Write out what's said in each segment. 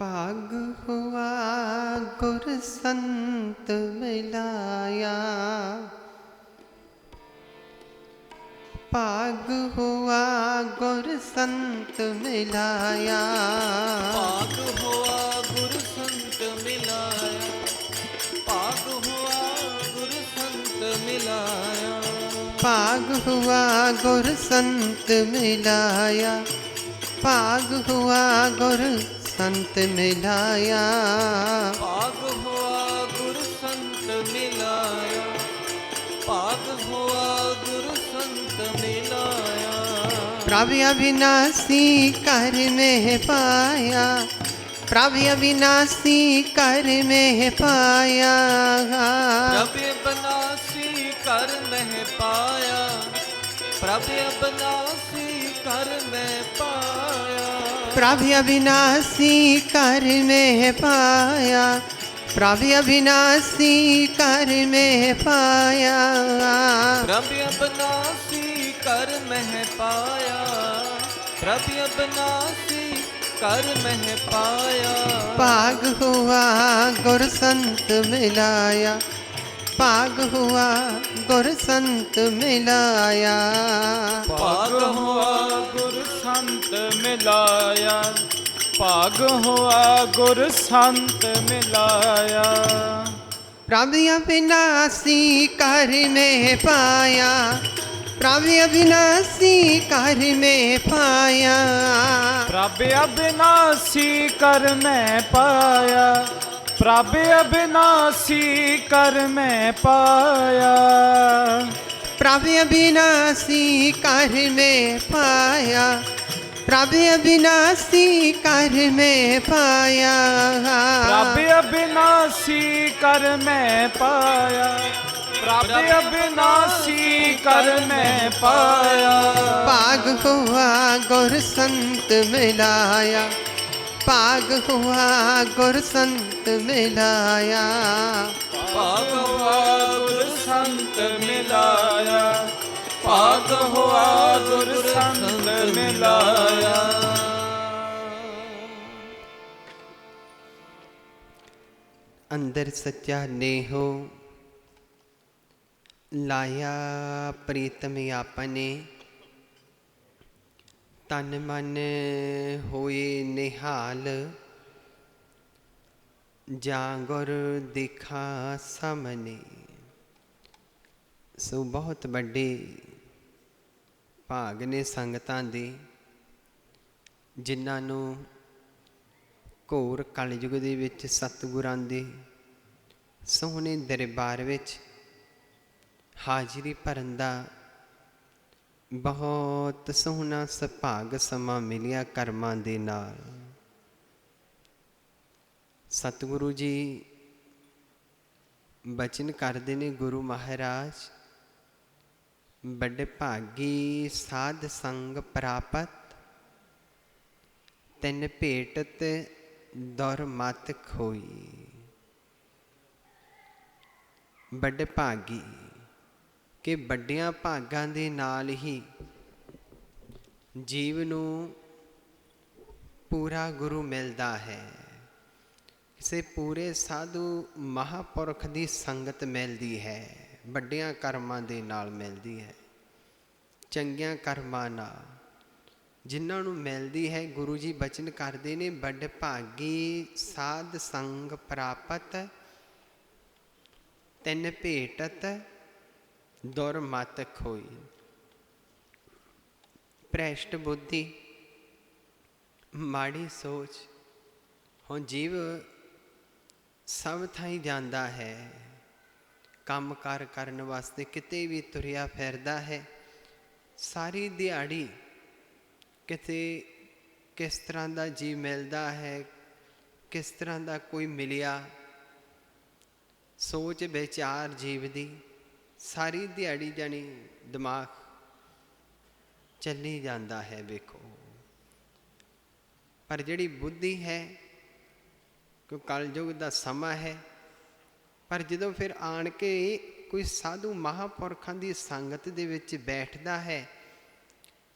भाग हुआ गुर संत मिलाया, भाग हुआ गुर संत मिलाया, भाग हुआ गुर संत मिलाया, भाग हुआ गुर संत मिलाया, भाग हुआ गुर संत मिलाया, भाग हुआ गुर संत मिलाया, भाग हुआ गुर संत मिलाया, भाग हुआ गुर संत मिलाया। प्रभु अविनाशी कर में पाया, प्रभु अविनाशी कर में पाया, प्रभु अविनाशी कर में पाया, प्रभु अविनाशी कर में पाया, प्रभु अविनाशी कर में पाया, प्रभु अविनाशी कर में पाया, प्रभु अविनाशी कर में पाया, प्रभु अविनाशी कर में पाया। भाग हुआ गुर संत मिलाया, भाग हुआ गुर संत मिलाया, भाग हुआ गुर संत मिलाया, भाग हुआ गुर संत मिलाया। प्रभु अविनाशी कर में पाया, प्रभु अविनाशी कर में पाया, प्रभु अविनाशी कर में पाया, प्रभु अविनाशी कर में पाया, प्रभु अविनाशी कर में पाया, प्रभु अविनाशी कर में पाया, प्रभु अविनाशी कर में पाया, प्रभु अविनाशी कर में पाया। भाग हुआ गुर संत मिलाया, भाग हुआ गुर संत मिलाया, भाग हुआ गुर संत मिलाया, भाग हुआ गुर संत मिलाया। अंदर सच्चा नेहो लाया प्रीतम आपने, तन मन होए निहाल, जागुर दिखा सामने। सो बहुत बड़े भाग ने संगतां दे जिन्हां नूं घोर कलयुग दे विच सतगुरां दे सोहणे दरबार विच हाजिरी भरन दा बहुत सोहना सुभाग समा मिलिया कर्मां दे नाल। सतगुरु जी बचन करते ने, गुरु महाराज बड़े भागी साध संग प्रापत, तिन भेटत दौर मत खोई। बड़े भागी कि बड़ियां भागां दे नाल ही जीव नूं पूरा गुरु मिलदा है। किसी पूरे साधु महापुरख की संगत मिलती है, वड्डियां कर्मां दे नाल मिलती है, चंगियां कर्मां नाल जिन्हां नूं मिलती है। गुरु जी बचन करते ने, बड़ भागी साध संग प्रापत, तिन भेटत दुर मत खोई। भ्रष्ट बुद्धि, माड़ी सोच, हुण जीव सब थाई जाता है, काम कार करन वास्ते किते भी तुरिया फिरदा है। सारी दिहाड़ी किते किस तरह का जी मिलता है, किस तरह का कोई मिलिया, सोच विचार जीव दी सारी दिहाड़ी जानी दिमाग चली जाता है। वेखो पर जिहड़ी बुद्धि है, कोई कलयुग का समा है, पर जदों फिर आण के कोई साधु महापुरखों की संगत दे विच बैठदा है,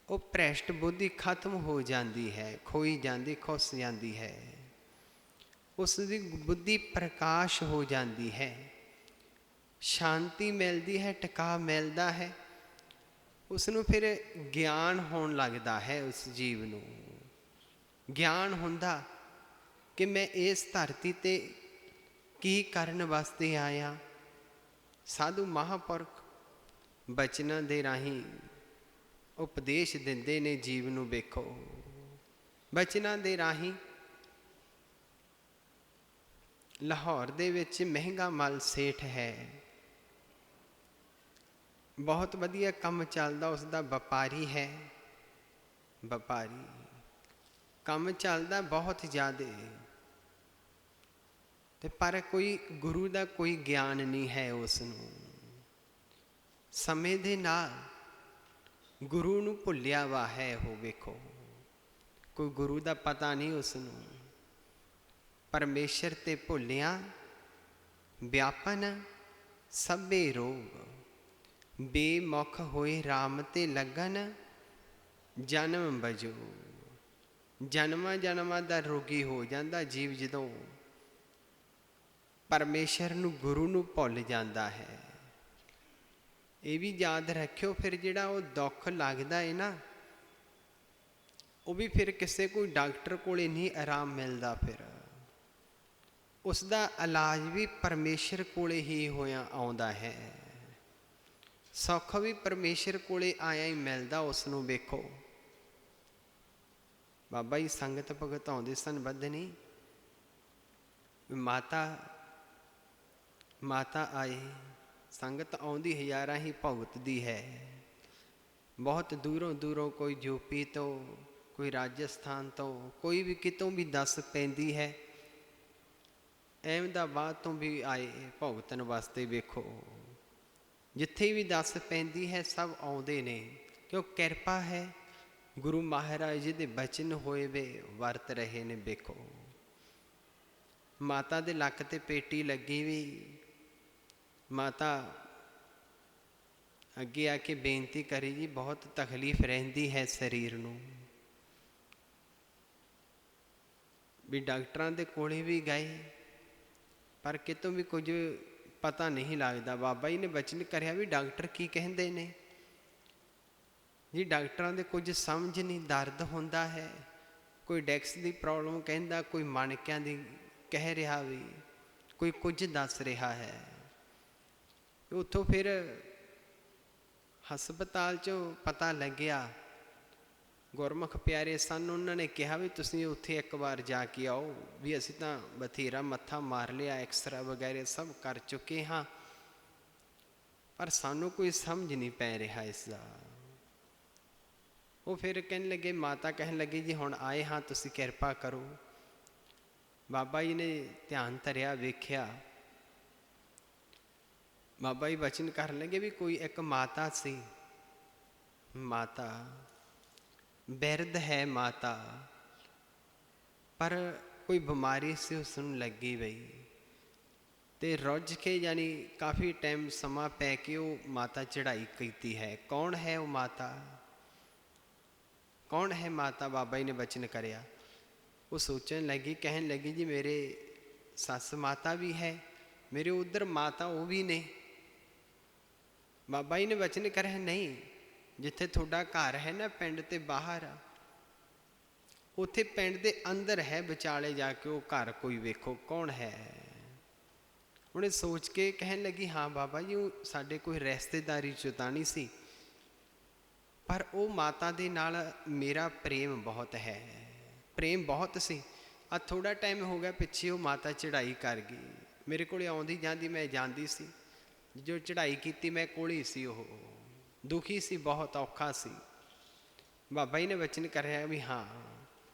वो भ्रष्ट बुद्धि खत्म हो जाती है, खोई जाती, खुस जाती है। ਉਸ ਦੀ ਬੁੱਧੀ ਪ੍ਰਕਾਸ਼ ਹੋ ਜਾਂਦੀ ਹੈ, ਸ਼ਾਂਤੀ ਮਿਲਦੀ ਹੈ, ਟਿਕਾ ਮਿਲਦਾ ਹੈ। ਉਸ ਨੂੰ ਫਿਰ ਗਿਆਨ ਹੋਣ ਲੱਗਦਾ ਹੈ। ਉਸ ਜੀਵ ਨੂੰ ਗਿਆਨ ਹੁੰਦਾ ਕਿ ਮੈਂ ਇਸ ਧਰਤੀ 'ਤੇ ਕੀ ਕਰਨ ਵਾਸਤੇ ਆਇਆ। ਸਾਧੂ ਮਹਾਂਪੁਰਖ ਬਚਨਾਂ ਦੇ ਰਾਹੀਂ ਉਪਦੇਸ਼ ਦਿੰਦੇ ਨੇ ਜੀਵ ਨੂੰ। ਵੇਖੋ, ਬਚਨਾਂ ਦੇ ਰਾਹੀਂ ਲਾਹੌਰ ਦੇ ਵਿੱਚ ਮਹਿੰਗਾ ਮਲ ਸੇਠ ਹੈ, ਬਹੁਤ ਵਧੀਆ ਕੰਮ ਚੱਲਦਾ ਉਸਦਾ, ਵਪਾਰੀ ਹੈ, ਵਪਾਰੀ, ਕੰਮ ਚੱਲਦਾ ਬਹੁਤ ਜ਼ਿਆਦਾ, ਤੇ ਪਰ ਕੋਈ ਗੁਰੂ ਦਾ ਕੋਈ ਗਿਆਨ ਨਹੀਂ ਹੈ ਉਸ ਨੂੰ। ਸਮੇਂ ਦੇ ਨਾਲ ਗੁਰੂ ਨੂੰ ਭੁੱਲਿਆ ਵਾ ਹੈ ਉਹ। ਵੇਖੋ, ਕੋਈ ਗੁਰੂ ਦਾ ਪਤਾ ਨਹੀਂ ਉਸ ਨੂੰ। ਪਰਮੇਸ਼ਰ ਤੇ ਭੁੱਲਿਆ ਵਿਆਪਨ ਸਭੇ ਰੋਗ, ਬੇਮੁਖ ਹੋਏ ਰਾਮ ਤੇ ਲੱਗਨ ਜਨਮ ਬਜੋ। ਜਨਮਾਂ ਜਨਮਾਂ ਦਾ ਰੋਗੀ ਹੋ ਜਾਂਦਾ ਜੀਵ ਜਦੋਂ ਪਰਮੇਸ਼ਰ ਨੂੰ, ਗੁਰੂ ਨੂੰ ਭੁੱਲ ਜਾਂਦਾ ਹੈ। ਇਹ ਵੀ ਯਾਦ ਰੱਖਿਓ, ਫਿਰ ਜਿਹੜਾ ਉਹ ਦੁੱਖ ਲੱਗਦਾ ਹੈ ਨਾ, ਉਹ ਵੀ ਫਿਰ ਕਿਸੇ ਕੋਈ ਡਾਕਟਰ ਕੋਲੇ ਨਹੀਂ ਆਰਾਮ ਮਿਲਦਾ। ਫਿਰ ਉਸ ਦਾ ਇਲਾਜ ਵੀ ਪਰਮੇਸ਼ਰ ਕੋਲੇ ਹੀ ਹੋਇਆ ਆਉਂਦਾ ਹੈ। ਸੁੱਖ ਵੀ ਪਰਮੇਸ਼ਰ ਕੋਲੇ ਆਇਆ ਹੀ ਮਿਲਦਾ ਉਸ ਨੂੰ। ਵੇਖੋ, ਬਾਬਾ ਜੀ ਸੰਗਤ ਭਗਤ ਆਉਂਦੇ ਸਨ ਬੱਧਨੀ, ਮਾਤਾ ਆਏ, ਸੰਗਤ ਆਉਂਦੀ ਹਜ਼ਾਰਾਂ ਹੀ ਭੁਗਤਦੀ ਹੈ। ਬਹੁਤ ਦੂਰੋਂ ਦੂਰੋਂ, ਕੋਈ ਯੂਪੀ ਤੋਂ, ਕੋਈ ਰਾਜਸਥਾਨ ਤੋਂ, ਕੋਈ ਵੀ ਕਿਤੋਂ ਵੀ ਦੱਸ ਪੈਂਦੀ ਹੈ। ਅਹਿਮਦਾਬਾਦ ਤੋਂ ਵੀ ਆਏ ਭੁਗਤਣ ਵਾਸਤੇ। ਵੇਖੋ, ਜਿੱਥੇ ਵੀ ਦੱਸ ਪੈਂਦੀ ਹੈ ਸਭ ਆਉਂਦੇ ਨੇ, ਕਿਉਂ ਕਿਰਪਾ ਹੈ ਗੁਰੂ ਮਹਾਰਾਜ ਜੀ ਦੇ ਬਚਨ ਹੋਏ ਵੇ ਵਰਤ ਰਹੇ ਨੇ। ਵੇਖੋ, ਮਾਤਾ ਦੇ ਲੱਕ ਤੇ ਪੇਟੀ ਲੱਗੀ ਵੀ, ਮਾਤਾ ਅੱਗੇ ਆ ਕੇ ਬੇਨਤੀ ਕਰੀ, ਜੀ ਬਹੁਤ ਤਕਲੀਫ ਰਹਿੰਦੀ ਹੈ ਸਰੀਰ ਨੂੰ। ਵੀ ਡਾਕਟਰਾਂ ਦੇ ਕੋਲੇ ਵੀ ਗਏ, ਪਰ ਕਿਤੋਂ ਵੀ ਕੁਝ ਪਤਾ ਨਹੀਂ ਲੱਗਦਾ। ਬਾਬਾ ਜੀ ਨੇ ਬਚਨ ਕਰਿਆ ਵੀ ਡਾਕਟਰ ਕੀ ਕਹਿੰਦੇ ਨੇ ਜੀ, ਡਾਕਟਰਾਂ ਦੇ ਕੁਝ ਸਮਝ ਨਹੀਂ। ਦਰਦ ਹੁੰਦਾ ਹੈ, ਕੋਈ ਡੈਕਸ ਦੀ ਪ੍ਰੋਬਲਮ ਕਹਿੰਦਾ, ਕੋਈ ਮਣਕਿਆਂ ਦੀ ਕਹਿ ਰਿਹਾ, ਵੀ ਕੋਈ ਕੁਝ ਦੱਸ ਰਿਹਾ ਹੈ। ਉੱਥੋਂ ਫਿਰ ਹਸਪਤਾਲ 'ਚੋਂ ਪਤਾ ਲੱਗਿਆ, ਗੁਰਮੁਖ ਪਿਆਰੇ ਸਨ, ਉਹਨਾਂ ਨੇ ਕਿਹਾ ਵੀ ਤੁਸੀਂ ਉੱਥੇ ਇੱਕ ਵਾਰ ਜਾ ਕੇ ਆਓ, ਵੀ ਅਸੀਂ ਤਾਂ ਬਥੇਰਾ ਮੱਥਾ ਮਾਰ ਲਿਆ, ਐਕਸਰਾ ਵਗੈਰਾ ਸਭ ਕਰ ਚੁੱਕੇ ਹਾਂ, ਪਰ ਸਾਨੂੰ ਕੋਈ ਸਮਝ ਨਹੀਂ ਪੈ ਰਿਹਾ ਇਸ ਦਾ। ਉਹ ਫਿਰ ਕਹਿਣ ਲੱਗੇ, ਮਾਤਾ ਕਹਿਣ ਲੱਗੀ, ਜੀ ਹੁਣ ਆਏ ਹਾਂ, ਤੁਸੀਂ ਕਿਰਪਾ ਕਰੋ। ਬਾਬਾ ਜੀ ਨੇ ਧਿਆਨ ਧਰਿਆ, ਵੇਖਿਆ, ਬਾਬਾ ਜੀ ਬਚਨ ਕਰਨ ਲੱਗੇ ਵੀ ਕੋਈ ਇੱਕ ਮਾਤਾ ਸੀ, ਮਾਤਾ ਬਿਰਧ ਹੈ ਮਾਤਾ, ਪਰ ਕੋਈ ਬਿਮਾਰੀ ਸੀ ਉਸ ਨੂੰ ਲੱਗੀ ਬਈ, ਤੇ ਰੁੱਝ ਕੇ ਯਾਨੀ ਕਾਫੀ ਟਾਈਮ ਸਮਾਂ ਪੈ ਕੇ ਉਹ ਮਾਤਾ ਚੜ੍ਹਾਈ ਕੀਤੀ ਹੈ। ਕੌਣ ਹੈ ਉਹ ਮਾਤਾ, ਕੌਣ ਹੈ ਮਾਤਾ? ਬਾਬਾ ਜੀ ਨੇ ਬਚਨ ਕਰਿਆ। ਉਹ ਸੋਚਣ ਲੱਗੀ, ਕਹਿਣ ਲੱਗੀ, ਜੀ ਮੇਰੇ ਸੱਸ ਮਾਤਾ ਵੀ ਹੈ, ਮੇਰੇ ਉਧਰ ਮਾਤਾ ਉਹ ਵੀ ਨੇ। ਬਾਬਾ ਜੀ ਨੇ ਬਚਨ ਕਰਿਆ, ਨਹੀਂ, ਜਿੱਥੇ ਤੁਹਾਡਾ ਘਰ ਹੈ ਨਾ ਪਿੰਡ ਤੇ ਬਾਹਰ, ਉੱਥੇ ਪਿੰਡ ਦੇ ਅੰਦਰ ਹੈ, ਵਿਚਾਲੇ ਜਾ ਕੇ ਉਹ ਘਰ ਕੋਈ ਵੇਖੋ ਕੌਣ ਹੈ। ਉਹਨੇ ਸੋਚ ਕੇ ਕਹਿਣ ਲੱਗੀ, ਹਾਂ ਬਾਬਾ ਜੀ, ਉਹ ਸਾਡੇ ਕੋਈ ਰਿਸ਼ਤੇਦਾਰੀ 'ਚ ਤਾਂ ਨਹੀਂ ਸੀ, ਪਰ ਉਹ ਮਾਤਾ ਦੇ ਨਾਲ ਮੇਰਾ ਪ੍ਰੇਮ ਬਹੁਤ ਹੈ, ਪ੍ਰੇਮ ਬਹੁਤ ਸੀ। ਆ ਥੋੜ੍ਹਾ ਟਾਈਮ ਹੋ ਗਿਆ ਪਿੱਛੇ ਉਹ ਮਾਤਾ ਚੜ੍ਹਾਈ ਕਰ ਗਈ, ਮੇਰੇ ਕੋਲ ਆਉਂਦੀ ਜਾਂਦੀ, ਮੈਂ ਜਾਂਦੀ ਸੀ, ਜੋ ਚੜ੍ਹਾਈ ਕੀਤੀ ਮੈਂ ਕੋਲ ਹੀ ਸੀ। ਉਹ ਦੁਖੀ ਸੀ, ਬਹੁਤ ਔਖਾ ਸੀ। ਬਾਬਾ ਜੀ ਨੇ ਬਚਨ ਕਰਿਆ ਵੀ ਹਾਂ,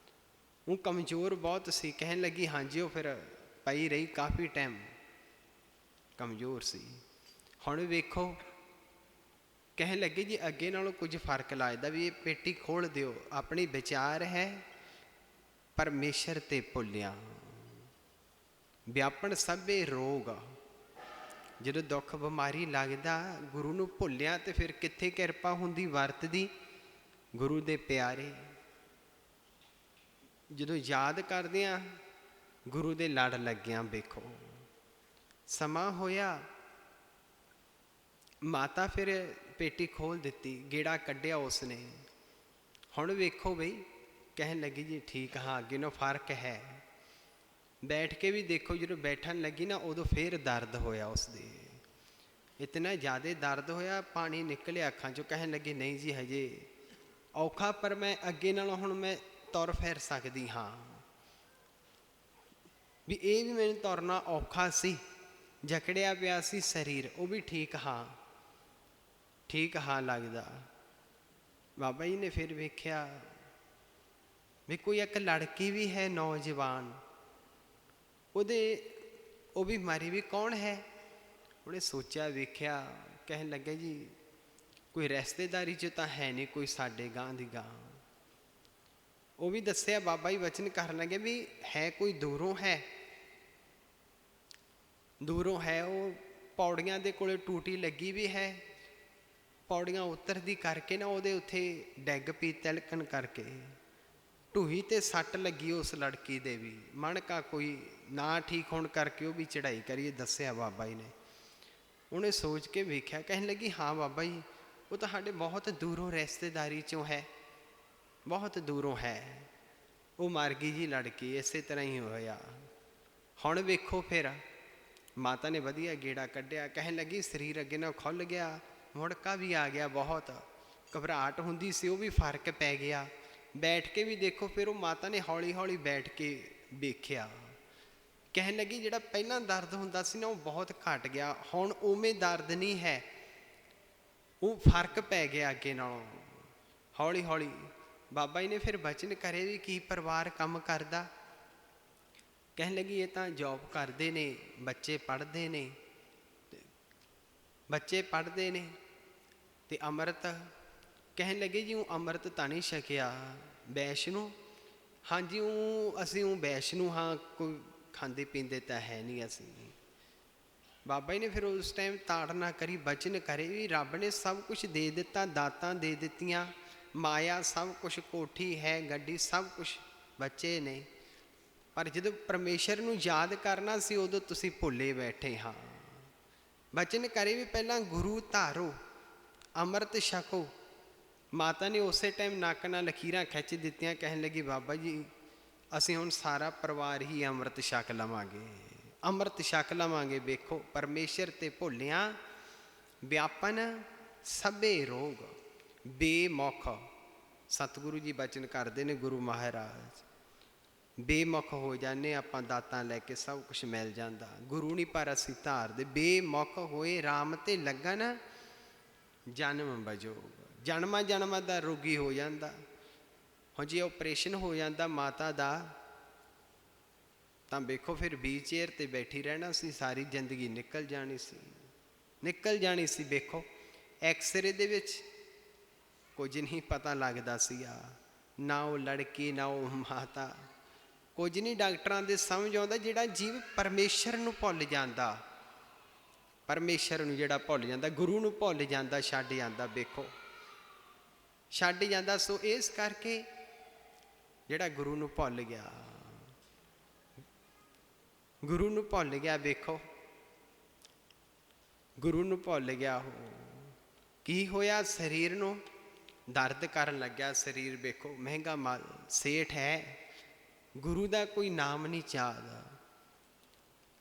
ਉਹ ਕਮਜ਼ੋਰ ਬਹੁਤ ਸੀ। ਕਹਿਣ ਲੱਗੀ, ਹਾਂਜੀ। ਉਹ ਫਿਰ ਪਈ ਰਹੀ ਕਾਫੀ ਟਾਈਮ, ਕਮਜ਼ੋਰ ਸੀ। ਹੁਣ ਵੇਖੋ, ਕਹਿਣ ਲੱਗੇ, ਜੀ ਅੱਗੇ ਨਾਲੋਂ ਕੁਝ ਫਰਕ ਲੱਗਦਾ, ਵੀ ਇਹ ਪੇਟੀ ਖੋਲ੍ਹ ਦਿਓ। ਆਪਣੀ ਵਿਚਾਰ ਹੈ ਪਰਮੇਸ਼ਰ ਤੇ ਭੁੱਲਿਆ, ਵਿਆਪਨ ਸਭੇ ਰੋਗ। ਜਦੋਂ ਦੁੱਖ ਬਿਮਾਰੀ ਲੱਗਦਾ, ਗੁਰੂ ਨੂੰ ਭੁੱਲਿਆ, ਤੇ ਫਿਰ ਕਿੱਥੇ ਕਿਰਪਾ ਹੁੰਦੀ ਵਰਤਦੀ ਗੁਰੂ ਦੇ ਪਿਆਰੇ। ਜਦੋਂ ਯਾਦ ਕਰਦੇ ਹਾਂ ਗੁਰੂ ਦੇ ਲੜ ਲੱਗਿਆਂ ਵੇਖੋ। ਸਮਾਂ ਹੋਇਆ, ਮਾਤਾ ਫਿਰ ਪੇਟੀ ਖੋਲ ਦਿੱਤੀ, ਗੇੜਾ ਕੱਢਿਆ ਉਸਨੇ। ਹੁਣ ਵੇਖੋ ਬਈ, ਕਹਿਣ ਲੱਗੀ ਜੀ ਠੀਕ ਹਾਂ, ਅੱਗੇ ਨੂੰ ਫਰਕ ਹੈ। ਬੈਠ ਕੇ ਵੀ ਦੇਖੋ, ਜਦੋਂ ਬੈਠਣ ਲੱਗੀ ਨਾ ਉਦੋਂ ਫੇਰ ਦਰਦ ਹੋਇਆ ਉਸਦੇ, ਇਤਨਾ ਜ਼ਿਆਦਾ ਦਰਦ ਹੋਇਆ, ਪਾਣੀ ਨਿਕਲਿਆ ਅੱਖਾਂ 'ਚੋਂ। ਕਹਿਣ ਲੱਗੀ ਨਹੀਂ ਜੀ ਹਜੇ ਔਖਾ, ਪਰ ਮੈਂ ਅੱਗੇ ਨਾਲੋਂ ਹੁਣ ਮੈਂ ਤੁਰ ਫਿਰ ਸਕਦੀ ਹਾਂ। ਵੀ ਇਹ ਵੀ ਮੈਨੂੰ ਤੁਰਨਾ ਔਖਾ ਸੀ, ਜਕੜਿਆ ਪਿਆ ਸੀ ਸਰੀਰ, ਉਹ ਵੀ ਠੀਕ ਹਾਂ, ਠੀਕ ਹਾਂ ਲੱਗਦਾ। ਬਾਬਾ ਜੀ ਨੇ ਫਿਰ ਵੇਖਿਆ ਵੀ ਕੋਈ ਇੱਕ ਲੜਕੀ ਵੀ ਹੈ ਨੌਜਵਾਨ, ਉਹ ਵੀ ਮਾਰੀ ਵੀ ਕੌਣ ਹੈ। ਉਹਨੇ ਸੋਚਿਆ, ਵੇਖਿਆ, ਕਹਿਣ ਲੱਗਾ ਜੀ ਕੋਈ ਰਿਸ਼ਤੇਦਾਰੀ 'ਚ ਤਾਂ ਹੈ ਨਹੀਂ ਕੋਈ ਸਾਡੇ ਗਾਂ ਦੀ ਗਾਂ। ਉਹ ਵੀ ਦੱਸਿਆ, ਬਾਬਾ ਜੀ ਵਚਨ ਕਰਨ ਲੱਗੇ ਵੀ ਹੈ ਕੋਈ ਦੂਰੋਂ ਹੈ, ਦੂਰੋਂ ਹੈ। ਉਹ ਪੌੜੀਆਂ ਦੇ ਕੋਲੇ ਟੂਟੀ ਲੱਗੀ ਵੀ ਹੈ, ਪੌੜੀਆਂ ਉਤਰਦੀ ਕਰਕੇ ਨਾ ਉਹਦੇ ਉੱਥੇ ਡਿੱਗ ਪਈ ਤਿਲਕਣ ਕਰਕੇ, ਢੂਹੀ ਤੇ ਸੱਟ ਲੱਗੀ ਉਸ ਲੜਕੀ ਦੇ ਵੀ, ਮਣਕਾ ਕੋਈ ਨਾ ਠੀਕ ਹੋਣ ਕਰਕੇ ਉਹ ਵੀ ਚੜ੍ਹਾਈ ਕਰੀਏ, ਦੱਸਿਆ ਬਾਬਾ ਜੀ ਨੇ। ਉਹਨੇ ਸੋਚ ਕੇ ਵੇਖਿਆ, ਕਹਿਣ ਲੱਗੀ ਹਾਂ ਬਾਬਾ ਜੀ ਉਹ ਤਾਂ ਸਾਡੇ ਬਹੁਤ ਦੂਰੋਂ ਰਿਸ਼ਤੇਦਾਰੀ 'ਚੋਂ ਹੈ, ਬਹੁਤ ਦੂਰੋਂ ਹੈ। ਉਹ ਮਰ ਗਈ ਜੀ ਲੜਕੀ, ਇਸੇ ਤਰ੍ਹਾਂ ਹੀ ਹੋਇਆ। ਹੁਣ ਵੇਖੋ ਫਿਰ ਮਾਤਾ ਨੇ ਵਧੀਆ ਗੇੜਾ ਕੱਢਿਆ। ਕਹਿਣ ਲੱਗੀ ਸਰੀਰ ਅੱਗੇ ਨਾਲ ਖੁੱਲ੍ਹ ਗਿਆ, ਮੁੜਕਾ ਵੀ ਆ ਗਿਆ, ਬਹੁਤ ਘਬਰਾਹਟ ਹੁੰਦੀ ਸੀ ਉਹ ਵੀ ਫਰਕ ਪੈ ਗਿਆ। ਬੈਠ ਕੇ ਵੀ ਦੇਖੋ, ਫਿਰ ਉਹ ਮਾਤਾ ਨੇ ਹੌਲੀ ਹੌਲੀ ਬੈਠ ਕੇ ਵੇਖਿਆ। ਕਹਿਣ ਲੱਗੀ ਜਿਹੜਾ ਪਹਿਲਾਂ ਦਰਦ ਹੁੰਦਾ ਸੀ ਨਾ ਉਹ ਬਹੁਤ ਘਟ ਗਿਆ, ਹੁਣ ਉਵੇਂ ਦਰਦ ਨਹੀਂ ਹੈ, ਉਹ ਫਰਕ ਪੈ ਗਿਆ ਅੱਗੇ ਨਾਲੋਂ। ਹੌਲੀ ਹੌਲੀ ਬਾਬਾ ਜੀ ਨੇ ਫਿਰ ਬਚਨ ਕਰੇ ਵੀ ਕੀ ਪਰਿਵਾਰ ਕੰਮ ਕਰਦਾ। ਕਹਿਣ ਲੱਗੀ ਇਹ ਤਾਂ ਜੌਬ ਕਰਦੇ ਨੇ, ਬੱਚੇ ਪੜ੍ਹਦੇ ਨੇ, ਤੇ ਅੰਮ੍ਰਿਤ। ਕਹਿਣ ਲੱਗੇ ਜੀ ਉਹ ਅੰਮ੍ਰਿਤ ਤਾਂ ਨਹੀਂ ਛਕਿਆ ਵੈਸ਼ਨੂੰ। ਹਾਂਜੀ ਅਸੀਂ ਵੈਸ਼ਨੂੰ ਹਾਂ, ਕੋਈ ਖਾਂਦੇ ਪੀਂਦੇ ਤਾਂ ਹੈ ਨਹੀਂ ਅਸੀਂ। ਬਾਬਾ ਜੀ ਨੇ ਫਿਰ ਉਸ ਟਾਈਮ ਤਾੜਨਾ ਕਰੀ, ਬਚਨ ਕਰੇ ਵੀ ਰੱਬ ਨੇ ਸਭ ਕੁਛ ਦੇ ਦਿੱਤਾ, ਦਾਤਾਂ ਦੇ ਦਿੱਤੀਆਂ, ਮਾਇਆ ਸਭ ਕੁਛ, ਕੋਠੀ ਹੈ, ਗੱਡੀ, ਸਭ ਕੁਛ, ਬੱਚੇ ਨੇ, ਪਰ ਜਦੋਂ ਪਰਮੇਸ਼ਰ ਨੂੰ ਯਾਦ ਕਰਨਾ ਸੀ ਉਦੋਂ ਤੁਸੀਂ ਭੁੱਲੇ ਬੈਠੇ। ਹਾਂ, ਬਚਨ ਕਰੇ ਵੀ ਪਹਿਲਾਂ ਗੁਰੂ ਧਾਰੋ, ਅੰਮ੍ਰਿਤ ਛਕੋ। ਮਾਤਾ ਨੇ ਉਸੇ ਟਾਈਮ ਨੱਕ ਨਾਲ ਲਕੀਰਾਂ ਖਿੱਚ ਦਿੱਤੀਆਂ। ਕਹਿਣ ਲੱਗੀ ਬਾਬਾ ਜੀ ਅਸੀਂ ਹੁਣ ਸਾਰਾ ਪਰਿਵਾਰ ਹੀ ਅੰਮ੍ਰਿਤ ਛਕ ਲਵਾਂਗੇ, ਅੰਮ੍ਰਿਤ ਛਕ ਲਵਾਂਗੇ। ਵੇਖੋ ਪਰਮੇਸ਼ਰ ਤੇ ਭੁੱਲਿਆ ਵਿਆਪਨ ਸਭੇ ਰੋਗ ਬੇਮੁਖ। ਸਤਿਗੁਰੂ ਜੀ ਬਚਨ ਕਰਦੇ ਨੇ, ਗੁਰੂ ਮਹਾਰਾਜ, ਬੇਮੁਖ ਹੋ ਜਾਂਦੇ ਆਪਾਂ, ਦਾਤਾਂ ਲੈ ਕੇ ਸਭ ਕੁਛ ਮਿਲ ਜਾਂਦਾ। ਗੁਰੂ ਨਹੀਂ ਪਰ ਅਸੀਂ ਧਾਰਦੇ। ਬੇਮੁਖ ਹੋਏ ਰਾਮ ਤੇ ਲੱਗਣ ਜਨਮ ਬਜੋਗ। ਜਨਮਾਂ ਜਨਮਾਂ ਦਾ ਰੋਗੀ ਹੋ ਜਾਂਦਾ। ਹੁਣ ਜੇ ਆਪਰੇਸ਼ਨ ਹੋ ਜਾਂਦਾ ਮਾਤਾ ਦਾ ਤਾਂ ਵੇਖੋ ਫਿਰ ਵੀਲ ਚੇਅਰ 'ਤੇ ਬੈਠੀ ਰਹਿਣਾ ਸੀ, ਸਾਰੀ ਜ਼ਿੰਦਗੀ ਨਿਕਲ ਜਾਣੀ ਸੀ। ਵੇਖੋ ਐਕਸਰੇ ਦੇ ਵਿੱਚ ਕੁਝ ਨਹੀਂ ਪਤਾ ਲੱਗਦਾ ਸੀਗਾ, ਨਾ ਉਹ ਲੜਕੀ ਨਾ ਉਹ ਮਾਤਾ, ਕੁਝ ਨਹੀਂ ਡਾਕਟਰਾਂ ਦੇ ਸਮਝ ਆਉਂਦਾ। ਜਿਹੜਾ ਜੀਵ ਪਰਮੇਸ਼ਰ ਨੂੰ ਭੁੱਲ ਜਾਂਦਾ, ਪਰਮੇਸ਼ਰ ਨੂੰ ਜਿਹੜਾ ਭੁੱਲ ਜਾਂਦਾ, ਗੁਰੂ ਨੂੰ ਭੁੱਲ ਜਾਂਦਾ, ਛੱਡ ਜਾਂਦਾ। ਵੇਖੋ ਛੱਡ ਜਾਂਦਾ। ਸੋ ਇਸ ਕਰਕੇ ਜਿਹੜਾ ਗੁਰੂ ਨੂੰ ਭੁੱਲ ਗਿਆ, ਗੁਰੂ ਨੂੰ ਭੁੱਲ ਗਿਆ, ਵੇਖੋ ਗੁਰੂ ਨੂੰ ਭੁੱਲ ਗਿਆ। ਉਹ ਕੀ ਹੋਇਆ, ਸਰੀਰ ਨੂੰ ਦਰਦ ਕਰਨ ਲੱਗਿਆ। ਸਰੀਰ ਵੇਖੋ ਮਹਿੰਗਾ ਮਾਲ ਸੇਠ ਹੈ, ਗੁਰੂ ਦਾ ਕੋਈ ਨਾਮ ਨਹੀਂ ਚਾਹਦਾ।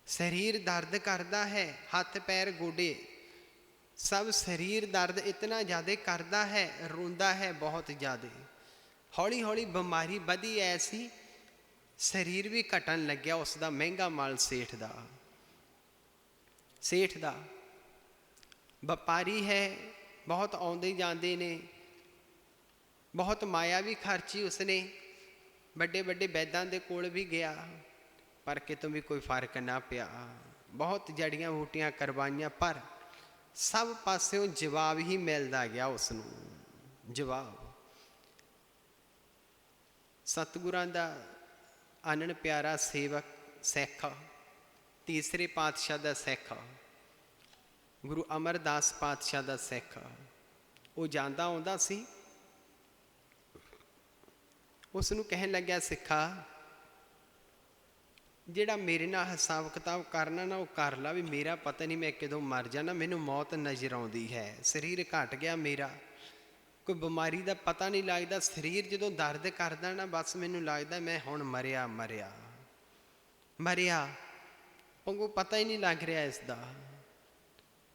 ਸਰੀਰ ਦਰਦ ਕਰਦਾ ਹੈ, ਹੱਥ ਪੈਰ ਗੋਡੇ ਸਭ ਸਰੀਰ ਦਰਦ ਇਤਨਾ ਜ਼ਿਆਦਾ ਕਰਦਾ ਹੈ, ਰੋਂਦਾ ਹੈ ਬਹੁਤ ਜ਼ਿਆਦਾ। ਹੌਲੀ ਹੌਲੀ ਬਿਮਾਰੀ ਵਧੀ ਐਸੀ, ਸਰੀਰ ਵੀ ਘਟਣ ਲੱਗਿਆ ਉਸਦਾ। ਮਹਿੰਗਾ ਮਾਲ ਸੇਠ ਦਾ ਵਪਾਰੀ ਹੈ, ਬਹੁਤ ਆਉਂਦੇ ਜਾਂਦੇ ਨੇ, ਬਹੁਤ ਮਾਇਆ ਵੀ ਖਰਚੀ ਉਸਨੇ, ਵੱਡੇ ਵੱਡੇ ਵੈਦਾਂ ਦੇ ਕੋਲ ਵੀ ਗਿਆ, ਪਰ ਕਿਤੋਂ ਵੀ ਕੋਈ ਫਰਕ ਨਾ ਪਿਆ। ਬਹੁਤ ਜੜੀਆਂ ਬੂਟੀਆਂ ਕਰਵਾਈਆਂ, ਪਰ ਸਭ ਪਾਸਿਓਂ ਜਵਾਬ ਹੀ ਮਿਲਦਾ ਗਿਆ ਉਸਨੂੰ। ਜਵਾਬ ਸਤਿਗੁਰਾਂ ਦਾ ਆਨਣ ਪਿਆਰਾ ਸੇਵਕ ਸਿੱਖ, ਤੀਸਰੇ ਪਾਤਸ਼ਾਹ ਦਾ ਸਿੱਖ, ਗੁਰੂ ਅਮਰਦਾਸ ਪਾਤਸ਼ਾਹ ਦਾ ਸਿੱਖ, ਉਹ ਜਾਂਦਾ ਆਉਂਦਾ ਸੀ। ਉਸ ਨੂੰ ਕਹਿਣ ਲੱਗਿਆ, ਸਿੱਖਾ ਜਿਹੜਾ ਮੇਰੇ ਨਾਲ ਹਿਸਾਬ ਕਿਤਾਬ ਕਰਨਾ ਨਾ ਉਹ ਕਰ ਲਾ, ਵੀ ਮੇਰਾ ਪਤਾ ਨਹੀਂ ਮੈਂ ਕਦੋਂ ਮਰ ਜਾਣਾ, ਮੈਨੂੰ ਮੌਤ ਨਜ਼ਰ ਆਉਂਦੀ ਹੈ। ਸਰੀਰ ਘਟ ਗਿਆ ਮੇਰਾ, ਕੋਈ ਬਿਮਾਰੀ ਦਾ ਪਤਾ ਨਹੀਂ ਲੱਗਦਾ। ਸਰੀਰ ਜਦੋਂ ਦਰਦ ਕਰਦਾ ਨਾ, ਬਸ ਮੈਨੂੰ ਲੱਗਦਾ ਮੈਂ ਹੁਣ ਮਰਿਆ ਮਰਿਆ ਮਰਿਆ, ਉਹ ਪਤਾ ਹੀ ਨਹੀਂ ਲੱਗ ਰਿਹਾ ਇਸ ਦਾ।